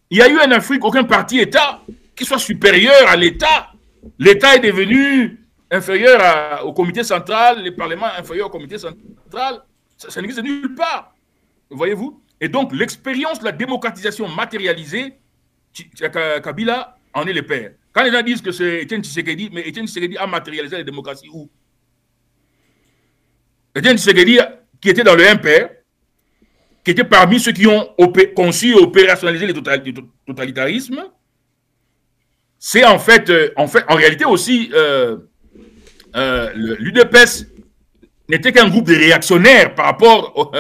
Il y a eu en Afrique aucun parti-État qui soit supérieur à l'État. L'État est devenu inférieur au comité central, les parlements inférieurs au comité central. Ça n'existe nulle part. Voyez-vous? Et donc, l'expérience de la démocratisation matérialisée, Kabila en est le père. Quand les gens disent que c'est Étienne Tshisekedi, mais Étienne Tshisekedi a matérialisé la démocratie où? Étienne Tshisekedi, qui était dans le MPR, qui était parmi ceux qui ont conçu et opérationnalisé le totalitarisme, c'est en réalité aussi, l'UDPS n'était qu'un groupe de réactionnaires par rapport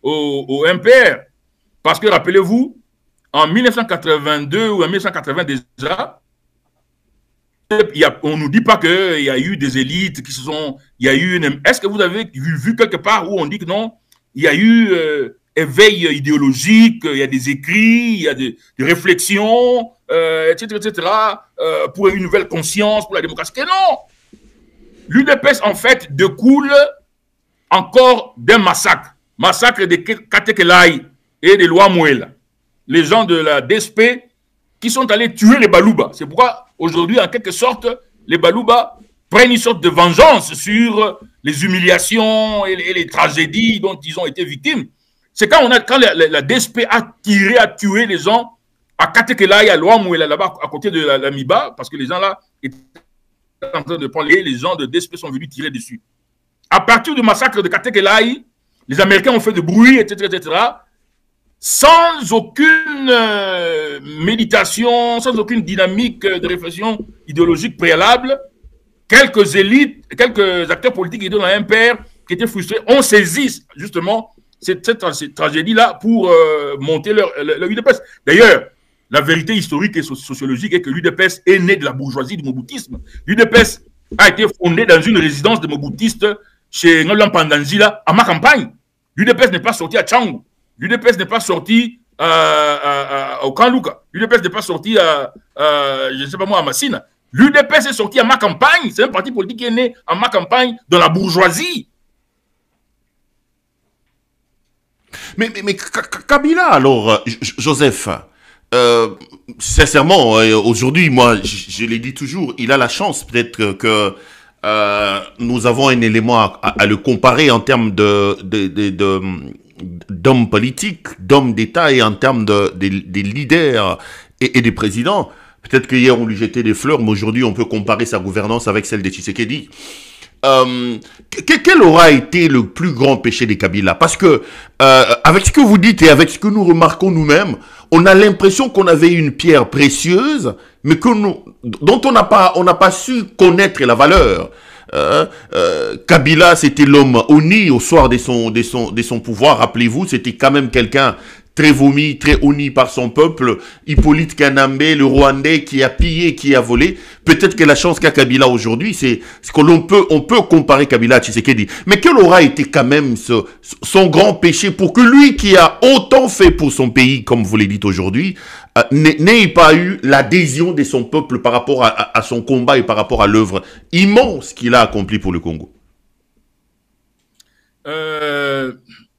au MPR. Parce que, rappelez-vous, en 1982 ou en 1980 déjà, on ne nous dit pas qu'il y a eu des élites qui se sont... Est-ce que vous avez vu quelque part où on dit que non, il y a eu éveil idéologique, il y a des écrits, il y a des réflexions, etc., pour une nouvelle conscience, pour la démocratie? Que non! L'UDPS, en fait, découle encore d'un massacre. Massacre de Katekelai et de Loamouela. Les gens de la DSP qui sont allés tuer les Balouba. C'est pourquoi, aujourd'hui, en quelque sorte, les Balouba prennent une sorte de vengeance sur les humiliations et les tragédies dont ils ont été victimes. C'est quand la DSP a tué les gens à Katekelai, à Loamouela, là-bas, à côté de la Miba, parce que les gens là étaient en train de prendre, les gens de DSP sont venus tirer dessus. À partir du massacre de Katekelai, les Américains ont fait de bruit, etc., sans aucune méditation, sans aucune dynamique de réflexion idéologique préalable. Quelques élites, quelques acteurs politiques qui étaient dans l'MPR, qui étaient frustrés, ont saisi justement cette tragédie-là pour monter leur UDPS. D'ailleurs, la vérité historique et sociologique est que l'UDPS est né de la bourgeoisie du moboutisme. L'UDPS a été fondée dans une résidence de moboutistes chez Ngolam Pandanzila, à ma campagne. L'UDPS n'est pas sorti à Tchangou. L'UDPS n'est pas sorti au Kanlouka. L'UDPS n'est pas sorti je ne sais pas moi, à Massina. L'UDPS est sorti à ma campagne. C'est un parti politique qui est né à ma campagne dans la bourgeoisie. Mais Kabila, alors, Joseph, sincèrement, aujourd'hui, moi, je l'ai dit toujours, il a la chance peut-être que nous avons un élément à le comparer en termes d'hommes politiques, d'hommes d'État et en termes des leaders et des présidents. Peut-être qu'hier on lui jetait des fleurs, mais aujourd'hui on peut comparer sa gouvernance avec celle de Tshisekedi. Quel aura été le plus grand péché des Kabila? Parce que avec ce que vous dites et avec ce que nous remarquons nous-mêmes, on a l'impression qu'on avait une pierre précieuse, mais dont on n'a pas su connaître la valeur. Kabila, c'était l'homme honni au soir de son pouvoir. Rappelez-vous, c'était quand même quelqu'un très vomi, très honni par son peuple. Hippolyte Kanambe, le Rwandais, qui a pillé, qui a volé. Peut-être que la chance qu'a Kabila aujourd'hui, c'est qu'on peut comparer Kabila à Tshisekedi. Mais quel aura été quand même son grand péché pour que lui, qui a autant fait pour son pays, comme vous l'avez dit aujourd'hui, n'ait pas eu l'adhésion de son peuple par rapport à son combat et par rapport à l'œuvre immense qu'il a accomplie pour le Congo?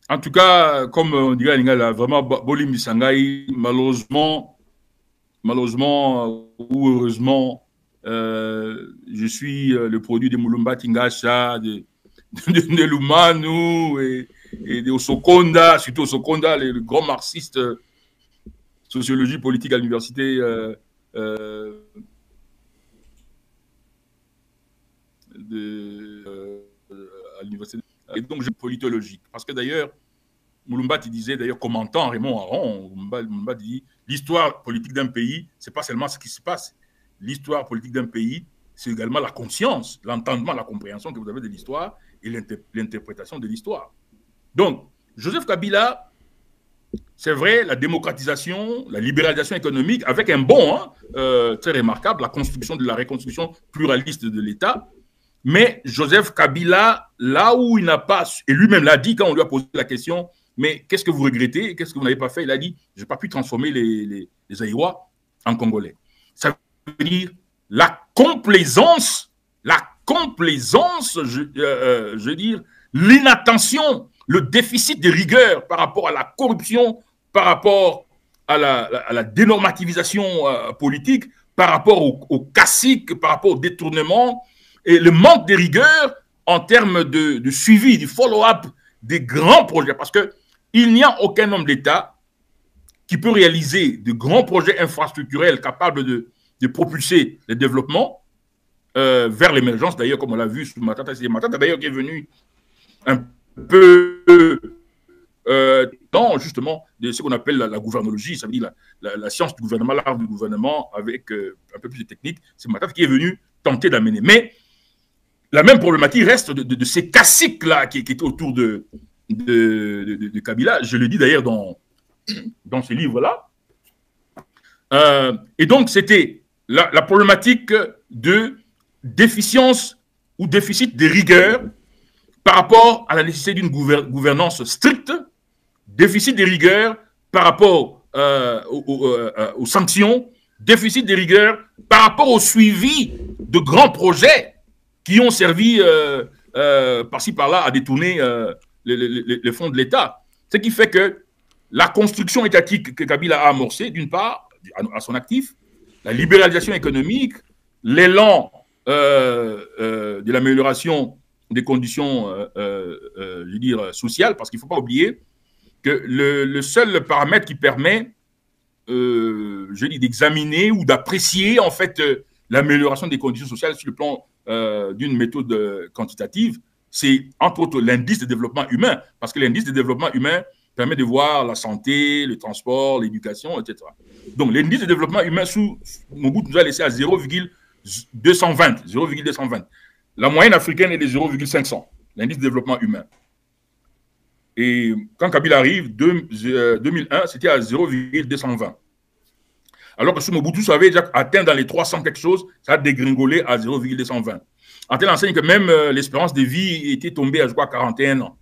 En tout cas, comme on dirait, vraiment, Boli Misangai, malheureusement ou heureusement, je suis le produit de Mulumba Tingasha, de Lumanu et de Osokonda, surtout Osokonda, le grand marxiste sociologie politique à l'université et donc politologique. Parce que d'ailleurs, Mulumba disait, d'ailleurs, commentant Raymond Aron, Mulumba dit l'histoire politique d'un pays, ce n'est pas seulement ce qui se passe. L'histoire politique d'un pays, c'est également la conscience, l'entendement, la compréhension que vous avez de l'histoire et l'interprétation de l'histoire. Donc, Joseph Kabila, c'est vrai, la démocratisation, la libéralisation économique, avec un bond très remarquable, la reconstruction pluraliste de l'État. Mais Joseph Kabila, là où il n'a pas, et lui-même l'a dit quand on lui a posé la question, mais qu'est-ce que vous regrettez, qu'est-ce que vous n'avez pas fait? Il a dit, je n'ai pas pu transformer les Aïwa en Congolais. Ça veut dire la complaisance, je veux dire, l'inattention, le déficit de rigueur par rapport à la corruption, par rapport à la dénormativisation politique, par rapport au cacique, par rapport au détournement, et le manque de rigueur en termes de suivi, du follow-up des grands projets. Parce qu'il n'y a aucun homme d'État qui peut réaliser de grands projets infrastructurels capables de propulser le développement vers l'émergence. D'ailleurs, comme on l'a vu sous Matata, c'est Matata d'ailleurs qui est venu un peu dans justement de ce qu'on appelle la gouvernologie, ça veut dire la science du gouvernement, l'art du gouvernement avec un peu plus de technique. C'est Matata qui est venu tenter d'amener. Mais la même problématique reste de ces caciques-là qui étaient autour de Kabila. Je le dis d'ailleurs dans ce livre-là. Et donc, c'était la problématique de déficience ou déficit de rigueur par rapport à la nécessité d'une gouvernance stricte, déficit de rigueur par rapport aux sanctions, déficit de rigueur par rapport au suivi de grands projets qui ont servi par-ci par-là à détourner les fonds de l'État. Ce qui fait que la construction étatique que Kabila a amorcée, d'une part, à son actif, la libéralisation économique, l'élan de l'amélioration des conditions je veux dire, sociales, parce qu'il ne faut pas oublier que le seul paramètre qui permet je dis, d'examiner ou d'apprécier en fait l'amélioration des conditions sociales sur le plan d'une méthode quantitative, c'est entre autres l'indice de développement humain, parce que l'indice de développement humain permet de voir la santé, le transport, l'éducation, etc. Donc l'indice de développement humain sous Mobutu nous a laissé à 0,220. La moyenne africaine est de 0,500, l'indice de développement humain. Et quand Kabila arrive, 2001, c'était à 0,220. Alors que sous Mobutu, ça avait déjà atteint dans les 300 quelque chose, ça a dégringolé à 0,220. En telle enseigne que même l'espérance de vie était tombée à, je crois, 41 ans.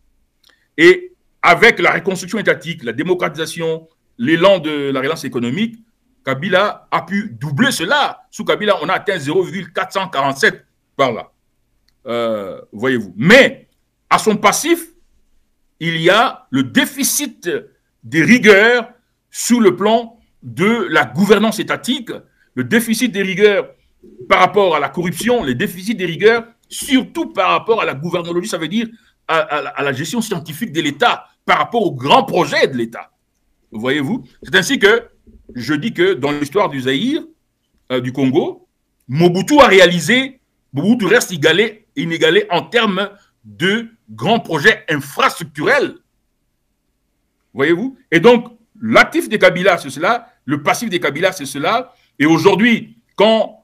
Et avec la reconstruction étatique, la démocratisation, l'élan de la relance économique, Kabila a pu doubler cela. Sous Kabila, on a atteint 0,447 par là. Voyez-vous. Mais à son passif, il y a le déficit des rigueurs sous le plan de la gouvernance étatique, le déficit des rigueurs par rapport à la corruption, le déficit des rigueurs surtout par rapport à la gouvernologie, ça veut dire à la gestion scientifique de l'État, par rapport aux grands projets de l'État. Voyez-vous? C'est ainsi que je dis que dans l'histoire du Zaïre, du Congo, Mobutu a réalisé, Mobutu reste inégalé en termes de grands projets infrastructurels. Voyez-vous? Et donc, l'actif de Kabila, c'est cela, le passif de Kabila, c'est cela. Et aujourd'hui, quand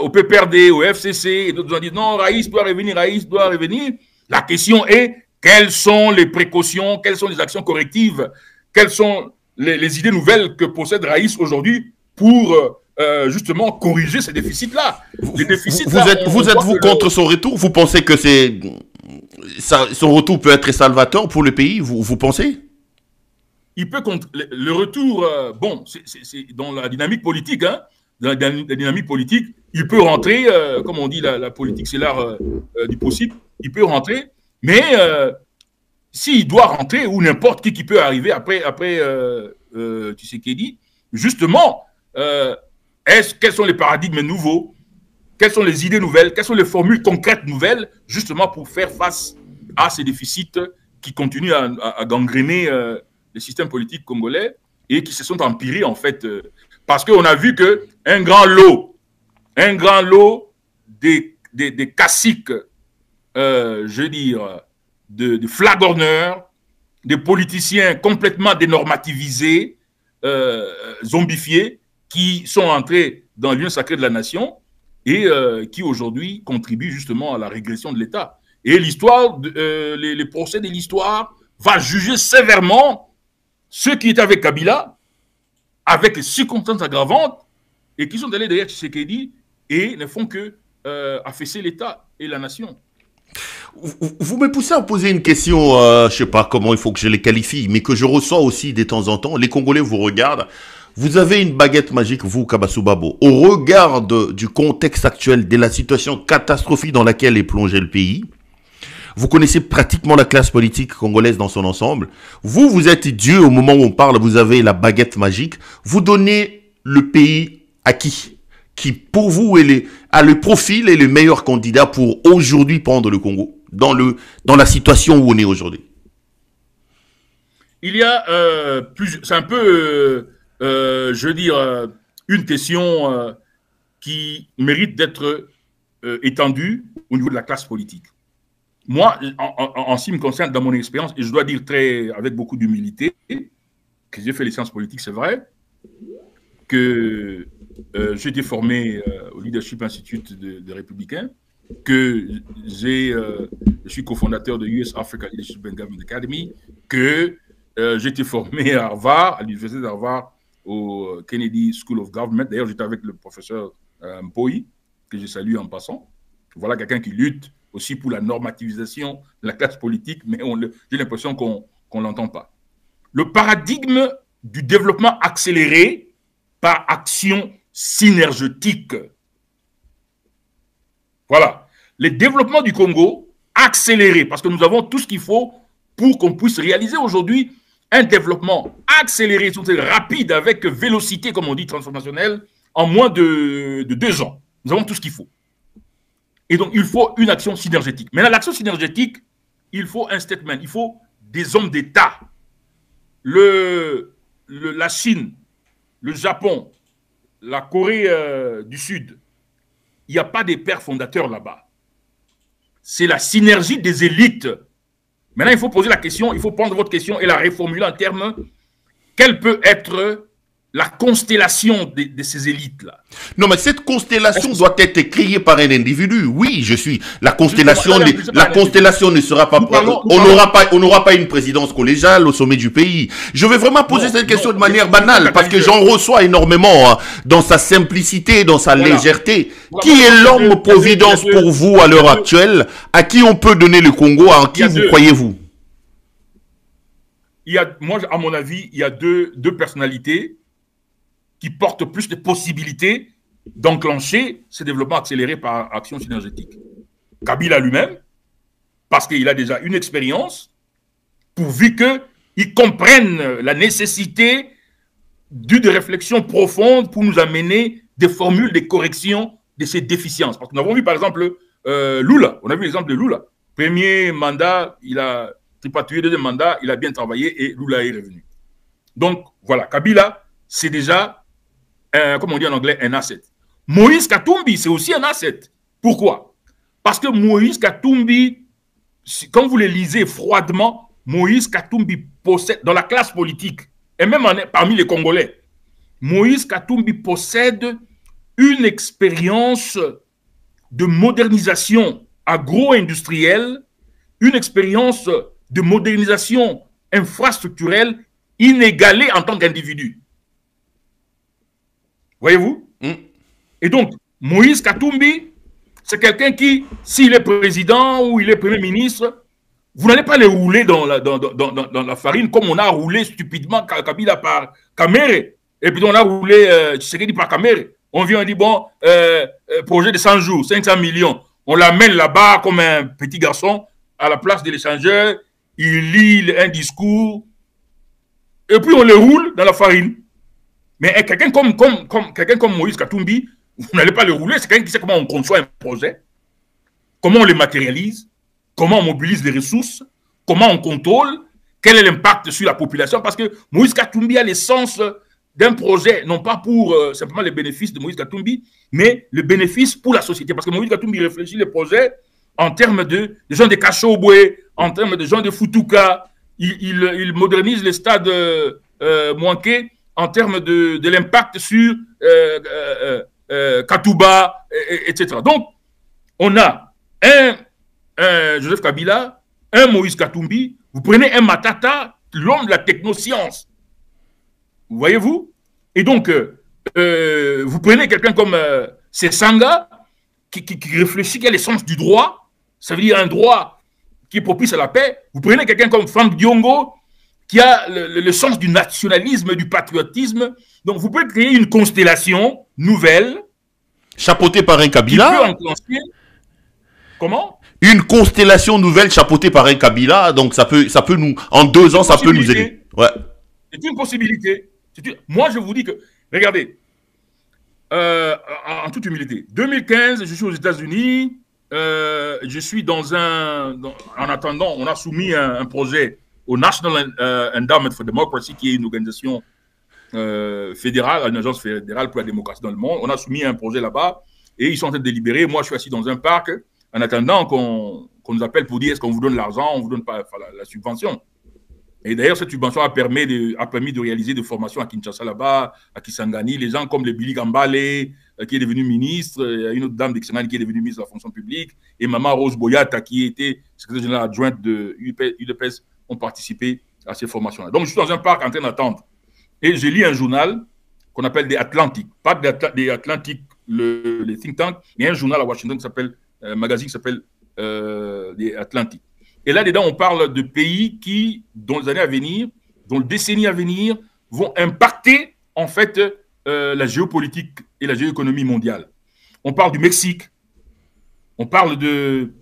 au PPRD, au FCC, et d'autres ont dit non, Raïs doit revenir, la question est quelles sont les précautions, quelles sont les actions correctives, quelles sont les idées nouvelles que possède Raïs aujourd'hui pour justement corriger ces déficits-là. Vous êtes contre son retour? Vous pensez que son retour peut être salvateur pour le pays? Vous pensez? Il peut le retour, bon, c'est dans la dynamique politique, hein, dans la dynamique politique, il peut rentrer, comme on dit, la politique c'est l'art du possible, il peut rentrer, mais s'il doit rentrer, ou n'importe qui peut arriver après Tshisekedi, justement, quels sont les paradigmes nouveaux, quelles sont les idées nouvelles, quelles sont les formules concrètes nouvelles, justement pour faire face à ces déficits qui continuent à gangréner les systèmes politiques congolais et qui se sont empirés, en fait, parce qu'on a vu qu'un grand lot des caciques, je veux dire, de flagorneurs, des politiciens complètement dénormativisés, zombifiés, qui sont entrés dans le lieu sacré de la nation et qui aujourd'hui contribuent justement à la régression de l'État. Et l'histoire, les procès de l'histoire va juger sévèrement ceux qui étaient avec Kabila, avec les circonstances aggravantes, et qui sont allés derrière Tshisekedi et ne font que affaisser l'État et la nation. Vous me poussez à poser une question, je ne sais pas comment il faut que je les qualifie, mais que je reçois aussi de temps en temps. Les Congolais vous regardent. Vous avez une baguette magique, vous, Kabassou Babo. Au regard du contexte actuel, de la situation catastrophique dans laquelle est plongé le pays, vous connaissez pratiquement la classe politique congolaise dans son ensemble. Vous êtes Dieu au moment où on parle, vous avez la baguette magique. Vous donnez le pays à qui? Qui, pour vous, a le profil et le meilleur candidat pour aujourd'hui prendre le Congo, dans la situation où on est aujourd'hui? Il y a c'est un peu, je veux dire, une question qui mérite d'être étendue au niveau de la classe politique. Moi, en ce qui me concerne, dans mon expérience, et je dois dire avec beaucoup d'humilité, que j'ai fait les sciences politiques, c'est vrai, que j'ai été formé au Leadership Institute des Républicains, que je suis cofondateur de US Africa Leadership and Government Academy, que j'ai été formé à Harvard, à l'université d'Harvard, au Kennedy School of Government. D'ailleurs, j'étais avec le professeur Mpoi, que je salue en passant. Voilà quelqu'un qui lutte aussi pour la normativisation de la classe politique, mais j'ai l'impression qu'on ne l'entend pas. Le paradigme du développement accéléré par action synergétique. Voilà. Le développement du Congo accéléré, parce que nous avons tout ce qu'il faut pour qu'on puisse réaliser aujourd'hui un développement accéléré, rapide, avec vélocité, comme on dit, transformationnelle, en moins de 2 ans. Nous avons tout ce qu'il faut. Et donc, il faut une action synergétique. Maintenant, l'action synergétique, il faut un statement, il faut des hommes d'État. La Chine, le Japon, la Corée du Sud, il n'y a pas des pères fondateurs là-bas. C'est la synergie des élites. Maintenant, il faut poser la question, il faut prendre votre question et la reformuler en termes, quelle peut être la constellation de ces élites-là? Non, mais cette constellation doit être créée par un individu. Oui, je suis. La constellation ne sera pas... On n'aura pas une présidence collégiale au sommet du pays. Je vais vraiment poser cette question de manière banale, parce que j'en reçois énormément, hein, dans sa simplicité, dans sa légèreté. Qui est l'homme providence pour vous à l'heure actuelle? À qui on peut donner le Congo? À qui vous croyez-vous? moi, à mon avis, il y a deux personnalités qui portent plus de possibilités d'enclencher ce développement accéléré par action synergétique. Kabila lui-même, parce qu'il a déjà une expérience, pourvu qu'il comprenne la nécessité d'une réflexion profonde pour nous amener des formules de correction de ces déficiences. Parce que nous avons vu par exemple Lula, on a vu l'exemple de Lula. Premier mandat, il a tripatouillé, deuxième mandat, il a bien travaillé et Lula est revenu. Donc voilà, Kabila, c'est déjà, comme on dit en anglais, un asset. Moïse Katumbi, c'est aussi un asset. Pourquoi? Parce que Moïse Katumbi, quand vous les lisez froidement, Moïse Katumbi possède, dans la classe politique, et même parmi les Congolais, Moïse Katumbi possède une expérience de modernisation agro-industrielle, une expérience de modernisation infrastructurelle inégalée en tant qu'individu. Voyez-vous? Et donc, Moïse Katumbi, c'est quelqu'un qui, s'il est président ou il est premier ministre, vous n'allez pas les rouler dans la farine comme on a roulé stupidement Kabila par Kamere. Et puis on a roulé Tshisekedi par Kamere. On vient, on dit, bon, projet de 100 jours, 500 millions. On l'amène là-bas comme un petit garçon à la place de l'échangeur. Il lit un discours. Et puis on le roule dans la farine. Mais quelqu'un comme Moïse Katumbi, vous n'allez pas le rouler. C'est quelqu'un qui sait comment on conçoit un projet, comment on le matérialise, comment on mobilise les ressources, comment on contrôle, quel est l'impact sur la population. Parce que Moïse Katumbi a l'essence d'un projet, non pas pour simplement les bénéfices de Moïse Katumbi, mais le bénéfice pour la société. Parce que Moïse Katumbi réfléchit les projets en termes de gens de Kachobwe, en termes de gens de Futuka. Il modernise les stades manqués en termes de l'impact sur Katouba, etc. Donc, on a un Joseph Kabila, un Moïse Katumbi, vous prenez un Matata, l'homme de la technoscience. Voyez-vous? Et donc, vous prenez quelqu'un comme Sesanga, qui réfléchit, qui a l'essence du droit, ça veut dire un droit qui est propice à la paix. Vous prenez quelqu'un comme Franck Diongo, qui a le sens du nationalisme, du patriotisme. Donc, vous pouvez créer une constellation nouvelle. Chapeautée par un Kabila. Comment? Une constellation nouvelle chapeautée par un Kabila. Donc, ça peut nous, en 2 ans, ça peut nous aider. Ouais. C'est une possibilité. Moi, je vous dis que, regardez, en toute humilité, 2015, je suis aux États-Unis, je suis en attendant, on a soumis un projet au National Endowment for Democracy, qui est une organisation fédérale, une agence fédérale pour la démocratie dans le monde. On a soumis un projet là-bas et ils sont en train de délibérer. Moi, je suis assis dans un parc en attendant qu'on nous appelle pour dire est-ce qu'on vous donne l'argent, on ne vous donne pas la subvention. Et d'ailleurs, cette subvention a permis de réaliser des formations à Kinshasa là-bas, à Kisangani. Les gens comme le Billy Gambale, qui est devenu ministre, il y a une autre dame de Kisangani qui est devenue ministre de la fonction publique, et Maman Rose Boyata, qui était secrétaire générale adjointe de UDPS, ont participé à ces formations-là. Donc, je suis dans un parc en train d'attendre. Et je lis un journal qu'on appelle des Atlantiques. Pas des Atlantiques, les think tanks, mais un journal à Washington qui s'appelle, un magazine qui s'appelle des Atlantiques. Et là-dedans, on parle de pays qui, dans les années à venir, dans les décennies à venir, vont impacter, en fait, la géopolitique et la géoéconomie mondiale. On parle du Mexique, on parle de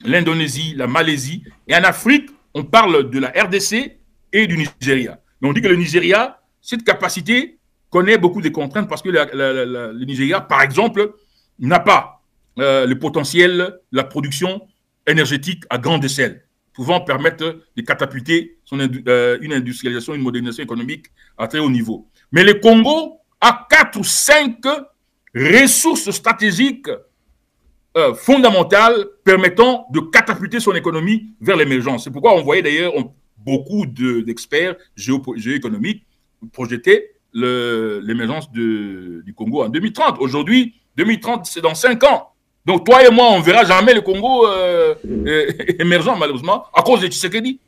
l'Indonésie, la Malaisie, et en Afrique, on parle de la RDC et du Nigeria. Mais on dit que le Nigeria, cette capacité connaît beaucoup de contraintes parce que le Nigeria, par exemple, n'a pas le potentiel, la production énergétique à grande échelle, pouvant permettre de catapulter une industrialisation, une modernisation économique à très haut niveau. Mais le Congo a 4 ou 5 ressources stratégiques fondamentales permettant de catapulter son économie vers l'émergence. C'est pourquoi on voyait d'ailleurs beaucoup d'experts géoéconomiques projeter l'émergence du Congo en 2030. Aujourd'hui, 2030, c'est dans 5 ans. Donc, toi et moi, on ne verra jamais le Congo émergent, malheureusement, à cause de Tshisekedi.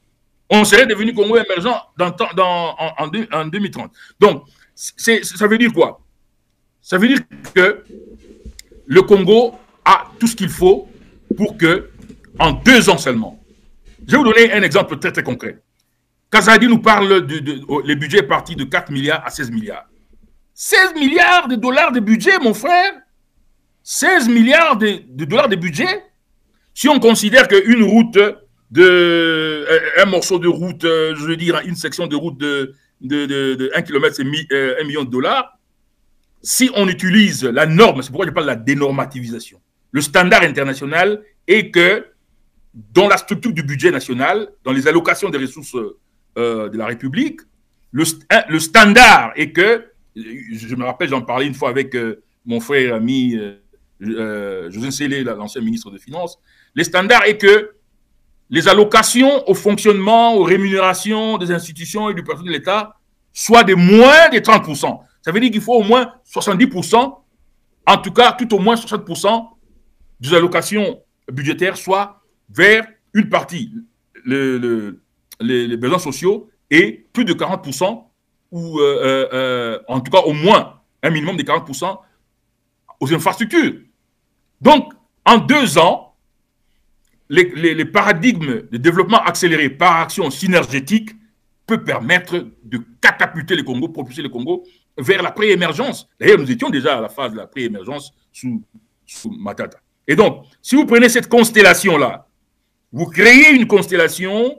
On serait devenu Congo émergent en 2030. Donc, ça veut dire quoi? Ça veut dire que le Congo a tout ce qu'il faut pour que, en 2 ans seulement, je vais vous donner un exemple très, très concret. Kazadi nous parle le budget est parti de 4 milliards à 16 milliards. 16 milliards de dollars de budget, mon frère. 16 milliards de dollars de budget. Si on considère qu'une route, un morceau de route, je veux dire une section de route de 1 km, c'est 1 million de dollars. Si on utilise la norme, c'est pourquoi je parle de la dénormativisation. Le standard international est que dans la structure du budget national, dans les allocations des ressources de la République, le standard est que, je me rappelle, j'en parlais une fois avec mon frère ami José Nsélé, l'ancien ministre des Finances, le standard est que les allocations au fonctionnement, aux rémunérations des institutions et du personnel de l'État soient de moins de 30%. Ça veut dire qu'il faut au moins 70%, en tout cas, tout au moins 60% des allocations budgétaires soient vers une partie, les besoins sociaux, et plus de 40%, ou en tout cas au moins un minimum de 40% aux infrastructures. Donc, en 2 ans, les paradigmes de développement accéléré par action synergétique peut permettre de catapulter le Congo, propulser le Congo vers la pré-émergence. D'ailleurs, nous étions déjà à la phase de la pré-émergence sous Matata. Et donc, si vous prenez cette constellation-là, vous créez une constellation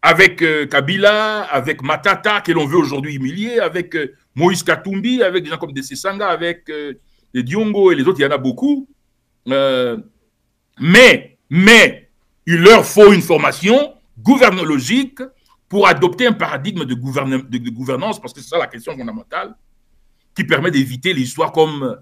avec Kabila, avec Matata, que l'on veut aujourd'hui humilier, avec Moïse Katumbi, avec des gens comme Dessé Sanga, avec les Diongo et les autres, il y en a beaucoup. Mais il leur faut une formation gouvernologique pour adopter un paradigme de gouvernance, parce que c'est ça la question fondamentale, qui permet d'éviter les histoires comme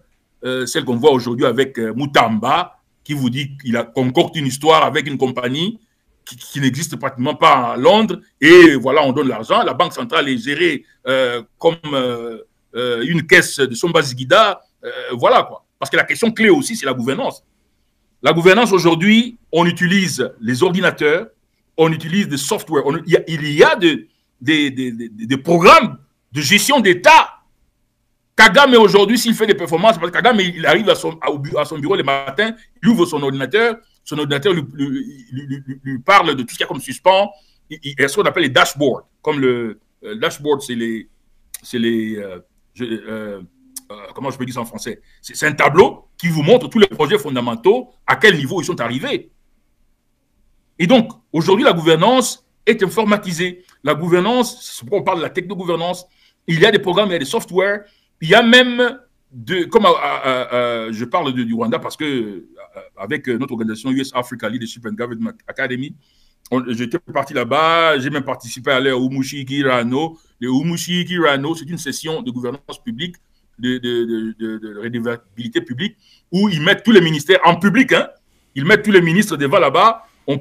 celle qu'on voit aujourd'hui avec Moutamba, qui vous dit qu'il a concocté une histoire avec une compagnie qui n'existe pratiquement pas à Londres, et voilà, on donne l'argent. La Banque centrale est gérée comme une caisse de Somba Ziguida, voilà quoi. Parce que la question clé aussi, c'est la gouvernance. La gouvernance aujourd'hui, on utilise les ordinateurs, on utilise des softwares, il y a des programmes de gestion d'État. Kagame aujourd'hui, s'il fait des performances, parce que Kagame, il arrive à son bureau le matin, il ouvre son ordinateur lui parle de tout ce qu'il y a comme suspens, et ce qu'on appelle les dashboards. Comme le dashboard, c'est comment je peux dire ça en français? C'est un tableau qui vous montre tous les projets fondamentaux, à quel niveau ils sont arrivés. Et donc, aujourd'hui, la gouvernance est informatisée. La gouvernance, c'est pourquoi on parle de la techno-gouvernance. Il y a des programmes, il y a des softwares, il y a même, comme je parle du Rwanda parce que avec notre organisation US Africa Leadership and Government Academy, j'étais parti là-bas, j'ai même participé à l'ère Umushiki Rano. Le Umushiki Rano, c'est une session de gouvernance publique, de redevabilité publique, où ils mettent tous les ministères en public, hein, ils mettent tous les ministres devant là-bas, on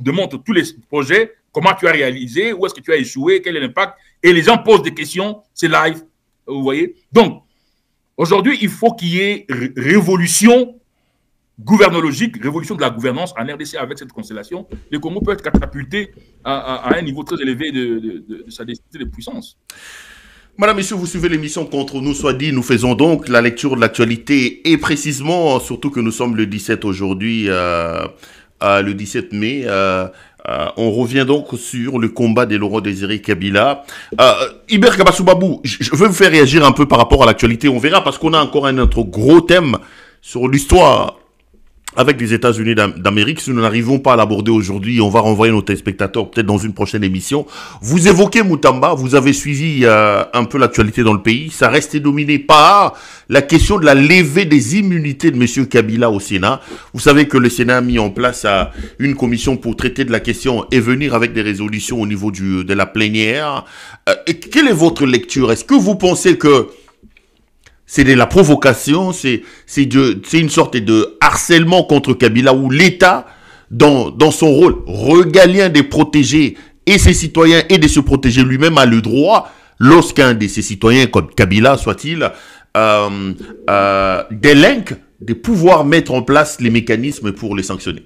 demande tous les projets, comment tu as réalisé, où est-ce que tu as échoué, quel est l'impact, et les gens posent des questions, c'est live, vous voyez. Donc, aujourd'hui, il faut qu'il y ait révolution gouvernologique, révolution de la gouvernance en RDC avec cette constellation. Le Congo peut être catapulté à un niveau très élevé de sa densité de puissance. Madame, Messieurs, vous suivez l'émission Contre nous, soit dit. Nous faisons donc la lecture de l'actualité et précisément, surtout que nous sommes le 17 aujourd'hui, le 17 mai, on revient donc sur le combat de Laurent Désiré Kabila. Iber Kabassoubabou, je veux vous faire réagir un peu par rapport à l'actualité. On verra parce qu'on a encore un autre gros thème sur l'histoire avec les États-Unis d'Amérique. Si nous n'arrivons pas à l'aborder aujourd'hui, on va renvoyer nos téléspectateurs peut-être dans une prochaine émission. Vous évoquez Moutamba, vous avez suivi un peu l'actualité dans le pays. Ça restait dominé par la question de la levée des immunités de M. Kabila au Sénat. Vous savez que le Sénat a mis en place une commission pour traiter de la question et venir avec des résolutions au niveau de la plénière. Quelle est votre lecture? Est-ce que vous pensez que c'est de la provocation, c'est une sorte de harcèlement contre Kabila où l'État, dans son rôle régalien de protéger et ses citoyens et de se protéger lui-même, a le droit, lorsqu'un de ses citoyens, comme Kabila soit-il, délinque, de pouvoir mettre en place les mécanismes pour les sanctionner?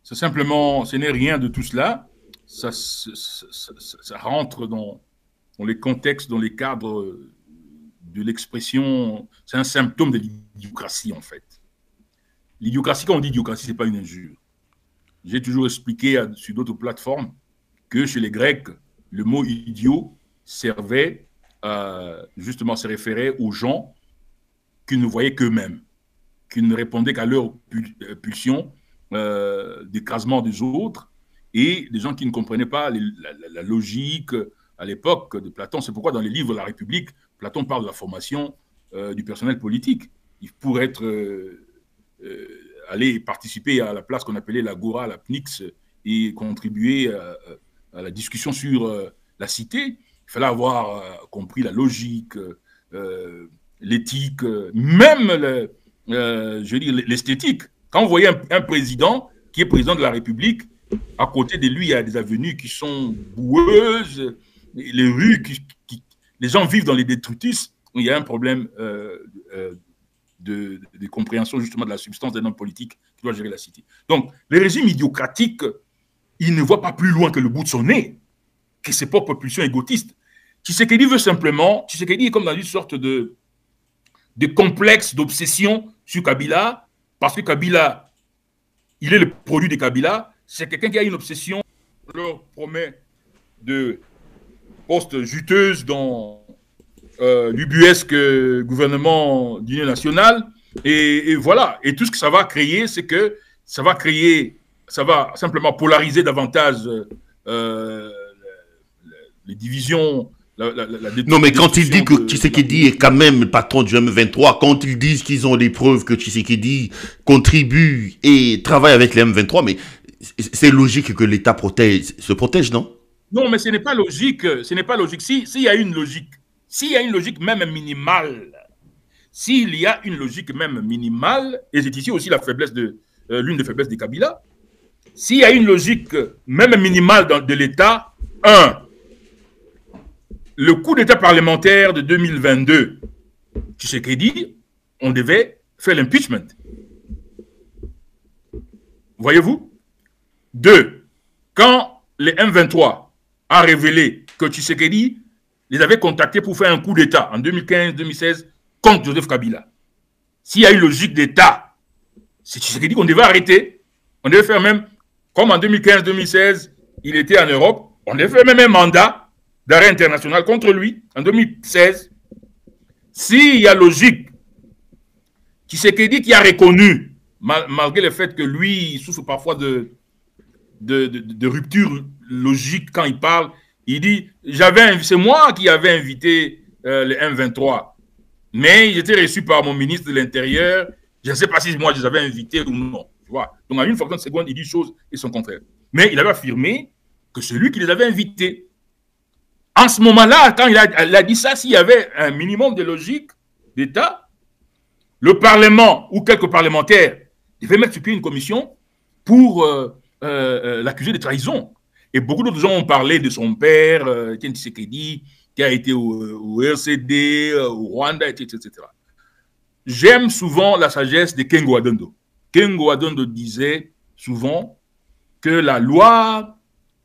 C'est simplement, ce n'est rien de tout cela. Ça rentre dans les contextes, dans les cadres de l'expression, c'est un symptôme de l'idiocratie en fait. L'idiocratie, quand on dit idiocratie, ce n'est pas une injure. j'ai toujours expliqué sur d'autres plateformes que chez les Grecs, le mot idiot servait justement se référer aux gens qui ne voyaient qu'eux-mêmes, qui ne répondaient qu'à leur pulsion d'écrasement des autres, et des gens qui ne comprenaient pas la logique à l'époque de Platon. C'est pourquoi dans les livres de la République, Platon parle de la formation du personnel politique. Il pourrait aller participer à la place qu'on appelait l'agora, la pnyx, et contribuer à la discussion sur la cité. Il fallait avoir compris la logique, l'éthique, même je veux dire, l'esthétique. Quand vous voyez un président qui est président de la République, à côté de lui, il y a des avenues qui sont boueuses, les rues, les gens vivent dans les détritus. Il y a un problème de compréhension justement de la substance d'un homme politique qui doit gérer la cité. Donc, les régimes idiocratiques, ils ne voient pas plus loin que le bout de son nez, que ses propres pulsions égotistes. Tshisekedi veut simplement, Tshisekedi est comme dans une sorte de complexe, d'obsession sur Kabila, parce que Kabila, il est le produit de Kabila, c'est quelqu'un qui a une obsession, on leur promet de postes juteuses dans l'ubuesque gouvernement d'union nationale, et voilà. Et tout ce que ça va créer, c'est que ça va simplement polariser davantage les divisions. Non, mais quand il dit que Tshisekedi est quand même le patron du M23, quand ils disent qu'ils ont des preuves que Tshisekedi contribue et travaille avec les M23, mais c'est logique que l'État se protège, non? Non, mais ce n'est pas logique. Ce n'est pas logique. S'il y a une logique même minimale, et c'est ici aussi la faiblesse l'une des faiblesses de Kabila, s'il y a une logique même minimale de l'État, le coup d'État parlementaire de 2022, Tshisekedi, on devait faire l'impeachment. Voyez-vous? 2. Quand les M23 a révélé que Tshisekedi les avait contactés pour faire un coup d'État en 2015-2016 contre Joseph Kabila, s'il y a une logique d'État, c'est Tshisekedi qu'on devait arrêter. On devait faire même, comme en 2015-2016, il était en Europe, on devait faire même un mandat d'arrêt international contre lui en 2016. S'il y a logique, Tshisekedi qui a reconnu, malgré le fait que lui, il souffre parfois de rupture logique quand il parle, il dit, c'est moi qui avais invité les M23, mais j'étais reçu par mon ministre de l'Intérieur, je ne sais pas si moi je les avais invités ou non. Tu vois? Donc en une fraction de seconde, il dit chose et son contraire. Mais il avait affirmé que c'est lui qui les avait invités. En ce moment-là, quand il a dit ça, s'il y avait un minimum de logique d'État, le Parlement ou quelques parlementaires devaient mettre sur pied une commission pour l'accuser de trahison. Et beaucoup d'autres gens ont parlé de son père, Etienne Tshisekedi, qui a été au RCD, au Rwanda, etc. J'aime souvent la sagesse de Kengo Adondo. Kengo Adondo disait souvent que la loi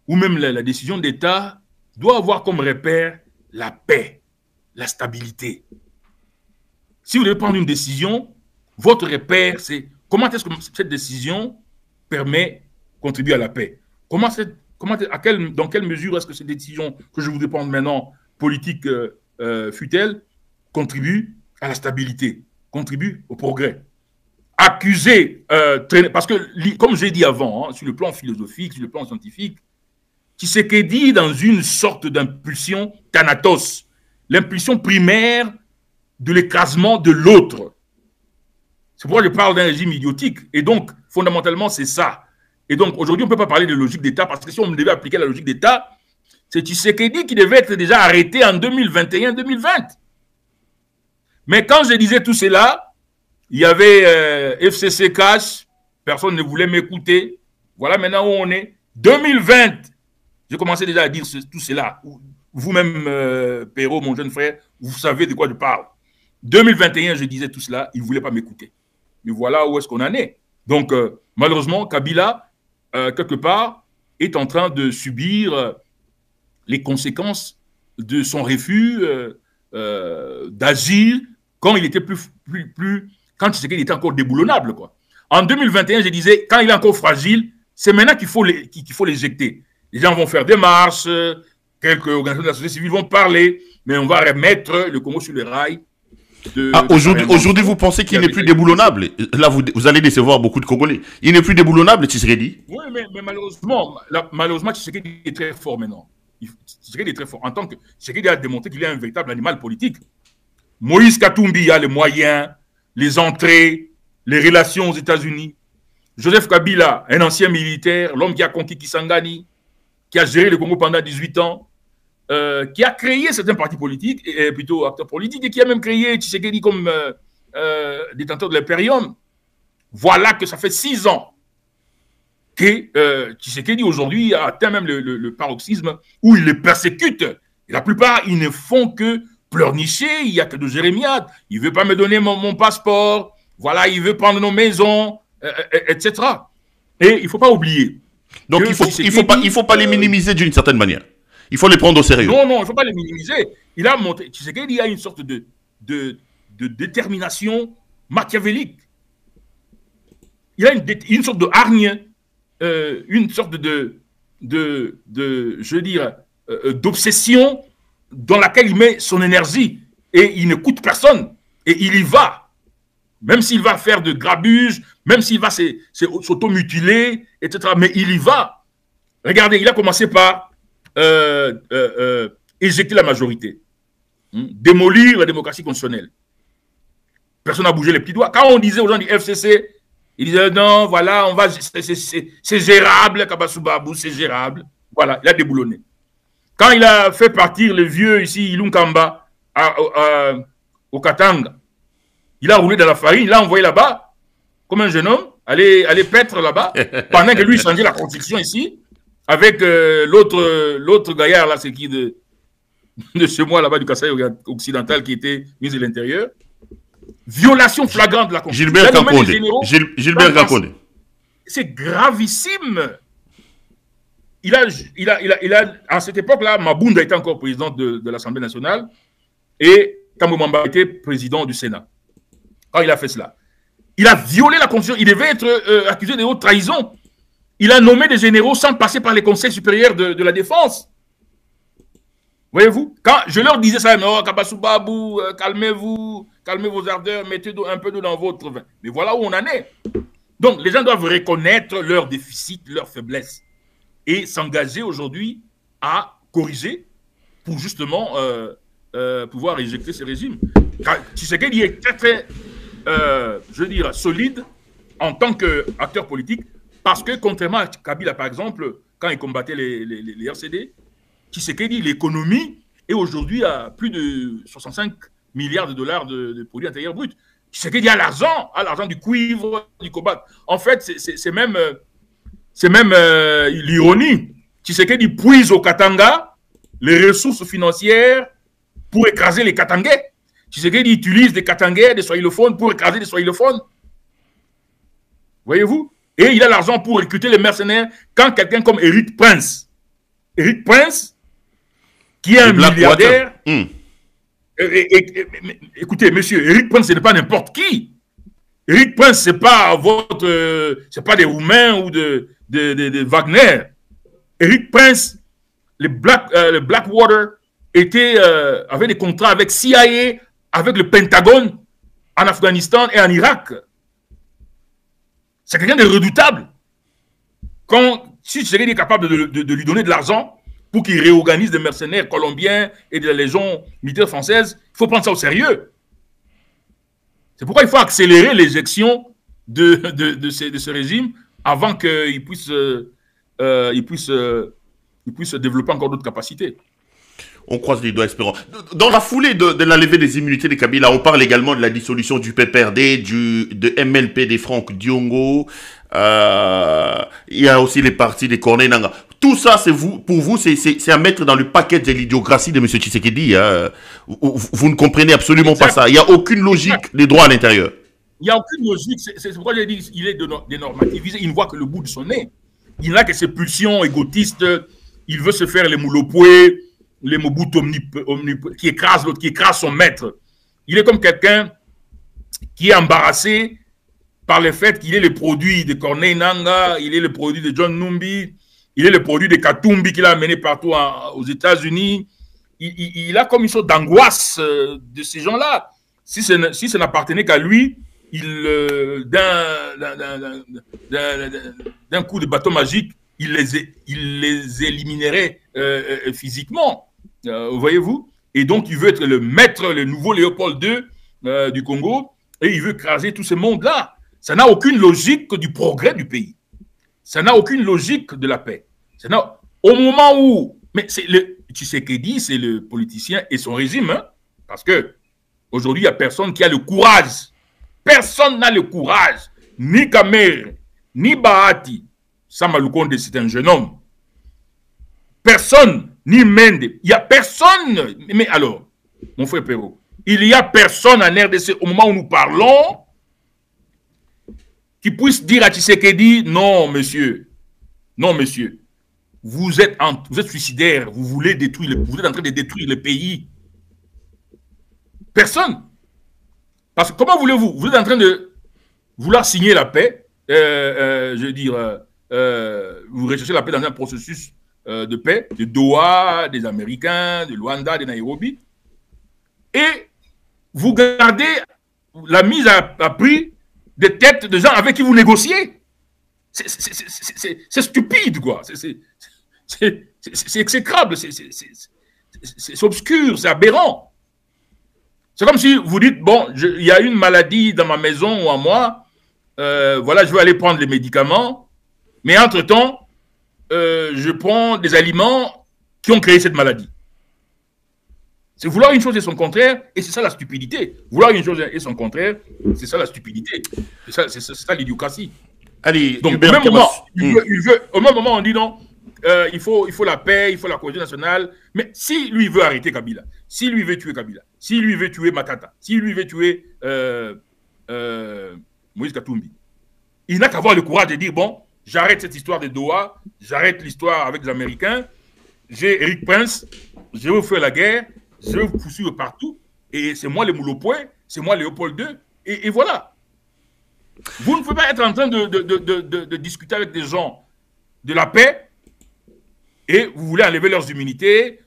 ou même la décision d'État doit avoir comme repère la paix, la stabilité. Si vous devez prendre une décision, votre repère, c'est comment est-ce que cette décision contribue à la paix. Dans quelle mesure est-ce que cette décision que je voudrais prendre maintenant, politique fut-elle, contribue à la stabilité, contribue au progrès. Accuser, parce que, comme j'ai dit avant, sur le plan philosophique, sur le plan scientifique, Tshisekedi dans une sorte d'impulsion thanatos, l'impulsion primaire de l'écrasement de l'autre. C'est pourquoi je parle d'un régime idiotique. Et donc, fondamentalement, c'est ça. Et donc, aujourd'hui, on ne peut pas parler de logique d'État, parce que si on devait appliquer la logique d'État, c'est Tshisekedi qui devait être déjà arrêté en 2021-2020. Mais quand je disais tout cela, il y avait FCC Cash, personne ne voulait m'écouter. Voilà maintenant où on est. 2020, j'ai commencé déjà à dire tout cela. Vous-même, Perrault, mon jeune frère, vous savez de quoi je parle. 2021, je disais tout cela, il ne voulait pas m'écouter. Mais voilà où est-ce qu'on en est. Donc, malheureusement, Kabila, quelque part, est en train de subir les conséquences de son refus d'agir quand il était quand il était encore déboulonnable, quoi. En 2021, je disais, quand il est encore fragile, C'est maintenant qu'il faut l'éjecter. Les gens vont faire des marches, quelques organisations de la société civile vont parler, mais on va remettre le Congo sur les rails. Aujourd'hui, vous pensez qu'il n'est plus déboulonnable? Là, vous allez décevoir beaucoup de Congolais. Il n'est plus déboulonnable, Tshisekedi? Oui, mais malheureusement, Tshisekedi est très fort maintenant. Tshisekedi est très fort. En tant que Tshisekedi a démontré qu'il est un véritable animal politique. Moïse Katumbi a les moyens, les entrées, les relations aux États-Unis. Joseph Kabila, un ancien militaire, l'homme qui a conquis Kisangani, qui a géré le Congo pendant 18 ans, qui a créé certains partis politiques, et plutôt acteurs politiques, et qui a même créé Tshisekedi comme détenteur de l'Imperium. Voilà que ça fait 6 ans que Tshisekedi aujourd'hui a atteint même le paroxysme où il les persécute. Et la plupart, ils ne font que pleurnicher, il n'y a que de jérémiades. Il ne veut pas me donner mon passeport, voilà, il veut prendre nos maisons, etc. Et il ne faut pas oublier. Donc il faut pas les minimiser d'une certaine manière. Il faut les prendre au sérieux. Non, il ne faut pas les minimiser. Il a montré, Tshisekedi a une sorte de détermination machiavélique. Il a une sorte de hargne, une sorte d'obsession dans laquelle il met son énergie et il n'écoute personne et il y va. Même s'il va faire de grabuge, même s'il va s'automutiler, etc. Mais il y va. Regardez, il a commencé par éjecter la majorité, démolir la démocratie constitutionnelle. Personne n'a bougé les petits doigts. Quand on disait aux gens du FCC, ils disaient non, voilà, c'est gérable, Kabasubabou, c'est gérable. Voilà, il a déboulonné. Quand il a fait partir le vieux ici, Ilunkamba, au Katanga, il a roulé dans la farine, il l'a envoyé là-bas, comme un jeune homme, aller paître là-bas, pendant que lui changeait la constitution ici, avec l'autre gaillard, là, c'est qui de chez moi, là-bas, du Kasaï occidental, qui était mis à l'intérieur. Violation flagrante de la constitution. Gilbert Kakondé. C'est gravissime. Il a, à cette époque-là, Mabunda était encore président de l'Assemblée nationale et Tambo Mamba était président du Sénat. Quand il a fait cela, il a violé la Constitution. Il devait être accusé de haute trahison. Il a nommé des généraux sans passer par les conseils supérieurs de la défense. Voyez-vous, quand je leur disais ça, oh, Kabasubabou, calmez-vous, calmez vos ardeurs, mettez un peu d'eau dans votre vin. Mais voilà où on en est. Donc, les gens doivent reconnaître leurs déficits, leurs faiblesses et s'engager aujourd'hui à corriger pour justement pouvoir éjecter ces régimes. Tshisekedi est très, je veux dire, solide en tant qu'acteur politique parce que, contrairement à Kabila, par exemple, quand il combattait les RCD, Tshisekedi, l'économie est aujourd'hui à plus de 65 milliards de dollars de produits intérieurs bruts. Tshisekedi a l'argent du cuivre, du cobalt. En fait, c'est même l'ironie. Tshisekedi puise au Katanga les ressources financières pour écraser les Katangais. Tshisekedi utilise des Katangais, des swahilophones pour écraser des swahilophones. Voyez-vous? Et il a l'argent pour recruter les mercenaires quand quelqu'un comme Eric Prince, qui est un milliardaire. Écoutez, monsieur, Eric Prince, ce n'est pas n'importe qui. Eric Prince, ce n'est pas c'est pas des Roumains ou de Wagner. Eric Prince, le Blackwater avait des contrats avec CIA, avec le Pentagone, en Afghanistan et en Irak. C'est quelqu'un de redoutable. Si Tshisekedi est capable de lui donner de l'argent pour qu'il réorganise des mercenaires colombiens et de la Légion militaire française, il faut prendre ça au sérieux. C'est pourquoi il faut accélérer l'éjection de ce régime avant qu'il puisse développer encore d'autres capacités. On croise les doigts espérant. Dans la foulée de la levée des immunités de Kabila, on parle également de la dissolution du PPRD, de MLP des Franck Diongo. Il y a aussi les partis des Corneille Nangaa. Tout ça, pour vous, c'est à mettre dans le paquet de l'idiocratie de M. Tshisekedi. Vous ne comprenez absolument pas ça. Il n'y a aucune logique des droits à l'intérieur. Il n'y a aucune logique. C'est pourquoi j'ai dit qu'il est dénormativisé. Il ne voit que le bout de son nez. Il n'a que ses pulsions égotistes. Il veut se faire les Moulopoué, les Mobutu qui écrasent l'autre, qui écrase son maître. Il est comme quelqu'un qui est embarrassé par le fait qu'il est le produit de Corneille Nangaa, il est le produit de John Numbi, il est le produit de Katumbi qu'il a amené partout aux États-Unis. Il a comme une sorte d'angoisse de ces gens-là. Si ça n'appartenait qu'à lui, d'un coup de bâton magique, il les éliminerait physiquement. Voyez-vous? Et donc, il veut être le maître, le nouveau Léopold II du Congo, et il veut écraser tout ce monde-là. Ça n'a aucune logique du progrès du pays. Ça n'a aucune logique de la paix. Au moment où... Mais Tshisekedi, c'est le politicien et son régime, hein, parce que aujourd'hui, il n'y a personne qui a le courage. Personne n'a le courage. Ni Kamer, ni Bahati. Samalukonde, c'est un jeune homme. Personne, ni Mende. Il n'y a personne. Mais alors, mon frère Perrault, il n'y a personne en RDC au moment où nous parlons qui puisse dire à Tshisekedi, non, monsieur, vous êtes suicidaire, vous êtes en train de détruire le pays. Personne. Parce que comment voulez-vous? Vous êtes en train de vouloir signer la paix, je veux dire, vous recherchez la paix dans un processus de paix, de Doha, des Américains, de Luanda, de Nairobi, et vous gardez la mise à prix des têtes de gens avec qui vous négociez. C'est stupide, quoi. C'est exécrable, c'est obscur, c'est aberrant. C'est comme si vous dites, bon, il y a une maladie dans ma maison ou à moi, voilà, je vais aller prendre les médicaments, mais entre-temps, je prends des aliments qui ont créé cette maladie. C'est vouloir une chose et son contraire, et c'est ça la stupidité. Vouloir une chose et son contraire, c'est ça la stupidité. C'est ça l'idiocratie. Allez, donc au même moment, au même moment, on dit non, il faut la paix, il faut la cohésion nationale. Mais si lui veut arrêter Kabila, si lui veut tuer Kabila, si lui veut tuer Matata, si lui veut tuer Moïse Katumbi, il n'a qu'à avoir le courage de dire, bon, j'arrête cette histoire de Doha, j'arrête l'histoire avec les Américains, j'ai Eric Prince, je vais vous faire la guerre, je vais vous poursuivre partout, et c'est moi le Moulopoint, c'est moi Léopold II, et voilà. Vous ne pouvez pas être en train de discuter avec des gens de la paix, et vous voulez enlever leurs immunités.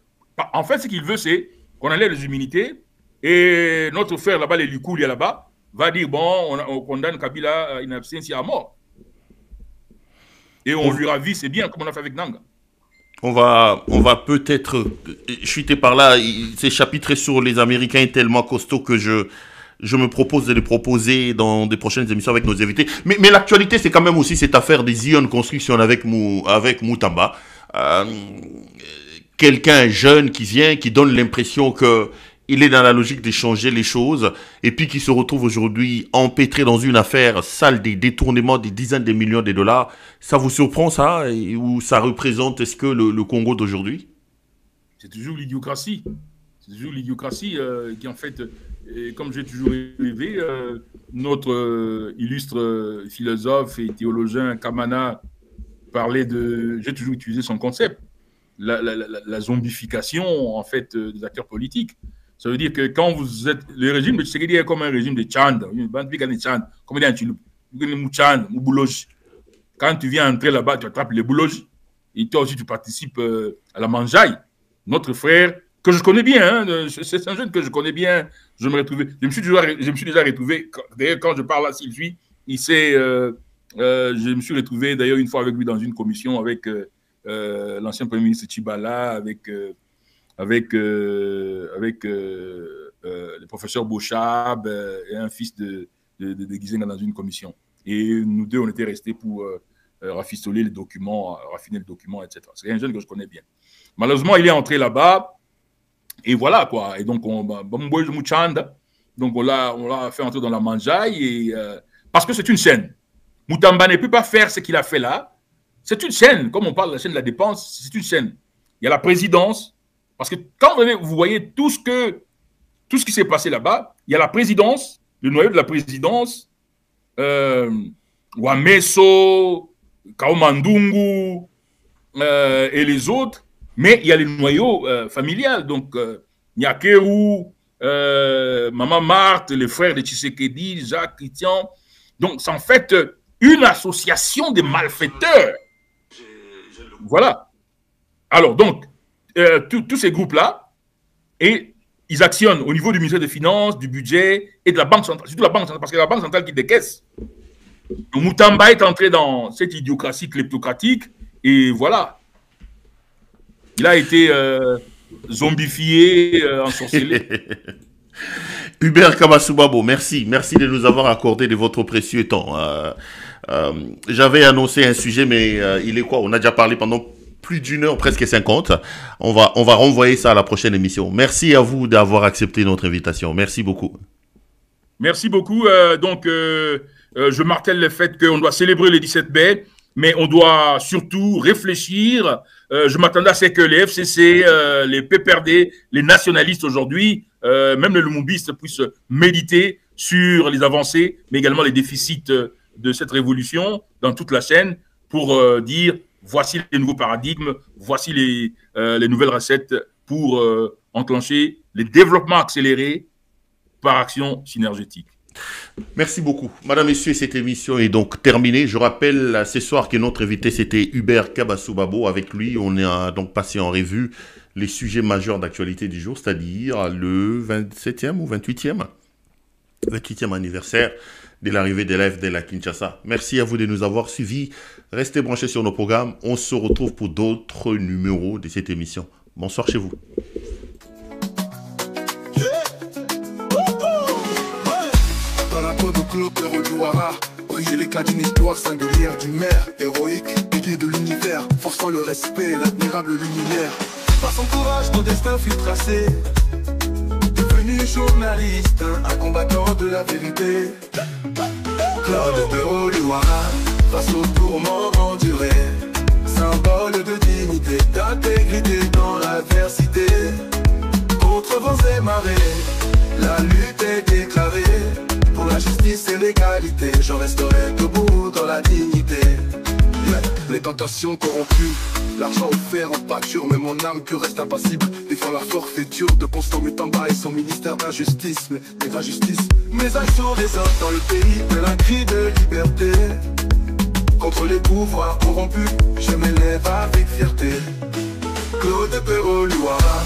En fait, ce qu'il veut, c'est qu'on enlève les immunités, et notre frère là-bas, les Likouli là-bas, va dire, bon, on condamne Kabila in absentia à mort. Et on lui ravit, c'est bien, comme on a fait avec Nanga. On va peut-être chuter par là. Ces chapitres sur les Américains est tellement costaud que je me propose de les proposer dans des prochaines émissions avec nos invités. Mais l'actualité, c'est quand même aussi cette affaire des Zion Construction avec Moutamba. Quelqu'un jeune qui vient, qui donne l'impression que il est dans la logique d'échanger les choses, et puis qui se retrouve aujourd'hui empêtré dans une affaire sale des détournements des dizaines de millions de dollars. Ça vous surprend, ça? Ou ça représente, est-ce que le Congo d'aujourd'hui? C'est toujours l'idiocratie. C'est toujours l'idiocratie qui, en fait, comme j'ai toujours rêvé, notre illustre philosophe et théologien Kamana parlait de... J'ai toujours utilisé son concept, la zombification, en fait, des acteurs politiques. Ça veut dire que quand vous êtes... Le régime de Tshisekedi est comme un régime de Tchad. Comme il dit, quand tu viens entrer là-bas, tu attrapes les bouloges. Et toi aussi, tu participes à la manjaille. Notre frère, que je connais bien, hein, c'est un jeune que je connais bien. Je me suis déjà retrouvé, d'ailleurs, quand je parle à Sylvie, je me suis retrouvé d'ailleurs une fois avec lui dans une commission avec l'ancien Premier ministre Tchibala, avec le professeur Bochab et un fils de Gizenga dans une commission. Et nous deux, on était restés pour rafistoler les documents, raffiner le document, etc. C'est un jeune que je connais bien. Malheureusement, il est entré là-bas, et voilà, quoi. Et donc, on l'a fait entrer dans la manjaille, parce que c'est une chaîne. Moutamba ne peut pas faire ce qu'il a fait là. C'est une chaîne, comme on parle de la chaîne de la dépense, c'est une chaîne. Il y a la présidence, parce que quand vous voyez tout ce qui s'est passé là-bas, il y a la présidence, le noyau de la présidence, Wameso, Kaomandungu et les autres, mais il y a le noyau familial, donc Nyakeru, Maman Marthe, les frères de Tshisekedi, Jacques, Christian. Donc, c'est en fait une association des malfaiteurs. Voilà. Alors, donc, tous ces groupes-là, et ils actionnent au niveau du ministère des Finances, du budget et de la Banque centrale, surtout la Banque centrale, parce que c'est la Banque centrale qui décaisse. Donc, Moutamba est entré dans cette idiocratie kleptocratique, et voilà. Il a été zombifié, ensorcelé. Hubert Kabasoubabo, merci. Merci de nous avoir accordé de votre précieux temps. J'avais annoncé un sujet, mais il est quoi? On a déjà parlé pendant plus d'une heure, presque 50. On va renvoyer ça à la prochaine émission. Merci à vous d'avoir accepté notre invitation. Merci beaucoup. Merci beaucoup. Je martèle le fait qu'on doit célébrer le 17 mai, mais on doit surtout réfléchir. Je m'attendais à ce que les FCC, les PPRD, les nationalistes aujourd'hui, même les lumumbistes puissent méditer sur les avancées, mais également les déficits de cette révolution dans toute la chaîne pour dire voici les nouveaux paradigmes, voici les nouvelles recettes pour enclencher les développements accélérés par action synergétique. Merci beaucoup. Madame, Messieurs, cette émission est donc terminée. Je rappelle ce soir que notre invité, c'était Hubert Kabasoubabo. Avec lui, on a donc passé en revue les sujets majeurs d'actualité du jour, c'est-à-dire le 27e ou 28e anniversaire de l'arrivée des l'AFDL à Kinshasa. Merci à vous de nous avoir suivis. Restez branchés sur nos programmes. On se retrouve pour d'autres numéros de cette émission. Bonsoir chez vous. Briser l'éclat d'une histoire singulière d'une mère héroïque, guidée de l'univers, forçant le respect et l'admirable luminaire. Par son courage, ton destin fut tracé. Devenu journaliste, un combattant de la vérité. Claude Pero Luara, face aux tourments endurés, symbole de dignité, d'intégrité dans l'adversité. Contre vents et marées, la lutte est déclarée. Pour la justice et l'égalité, je resterai debout dans la dignité. Les tentations corrompues, l'argent offert en pâture, mais mon âme que reste impassible. Défend la forfaiture de Constant Mutamba et son ministère d'injustice. Mais la justice, mes actions résonnent dans le pays, tel un cri de liberté. Contre les pouvoirs corrompus, je m'élève avec fierté. Claude Pero Luara,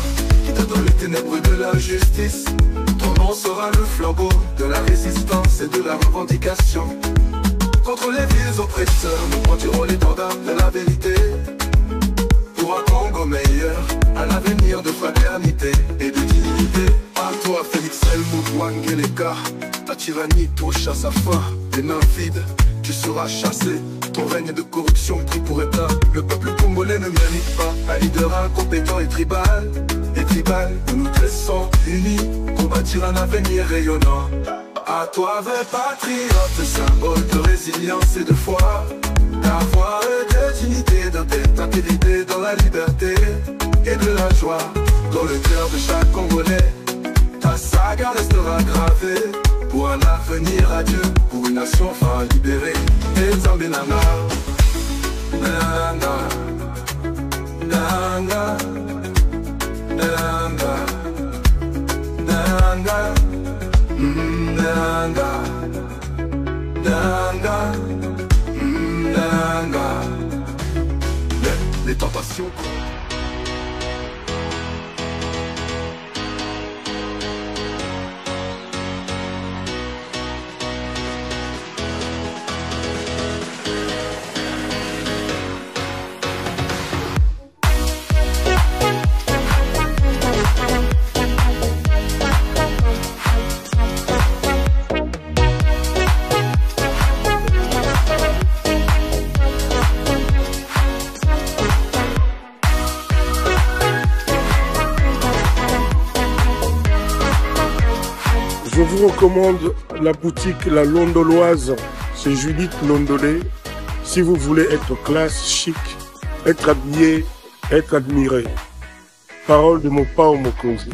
qui te donne les ténèbres de la justice. Ton nom sera le flambeau de la résistance et de la revendication. Contre les vieux oppresseurs, nous prendrons l'étendard de la vérité. Pour un Congo meilleur, un avenir de fraternité et de dignité. À toi, Félix Helmut Wangeleka, ta tyrannie touche à sa fin. Des mains vides, tu seras chassé. Ton règne de corruption pris pour état. Le peuple congolais ne mérite pas un leader incompétent et tribal. Nous nous laissons unis pour bâtir un avenir rayonnant. À toi, vrai patriote, symbole de résilience et de foi. Ta voix de dignité, d'intégrité dans la liberté et de la joie. Dans le cœur de chaque Congolais, ta saga restera gravée. Pour un avenir radieux, pour une nation enfin libérée. Et Zambénanga, Nanga, Nanga. Nanga, Nanga, Nanga, Nanga, Nanga. Les tentations. Je vous recommande la boutique La Londoloise, c'est Judith Londolé. Si vous voulez être classe, chic, être habillé, être admiré. Parole de mon père Mokonzi.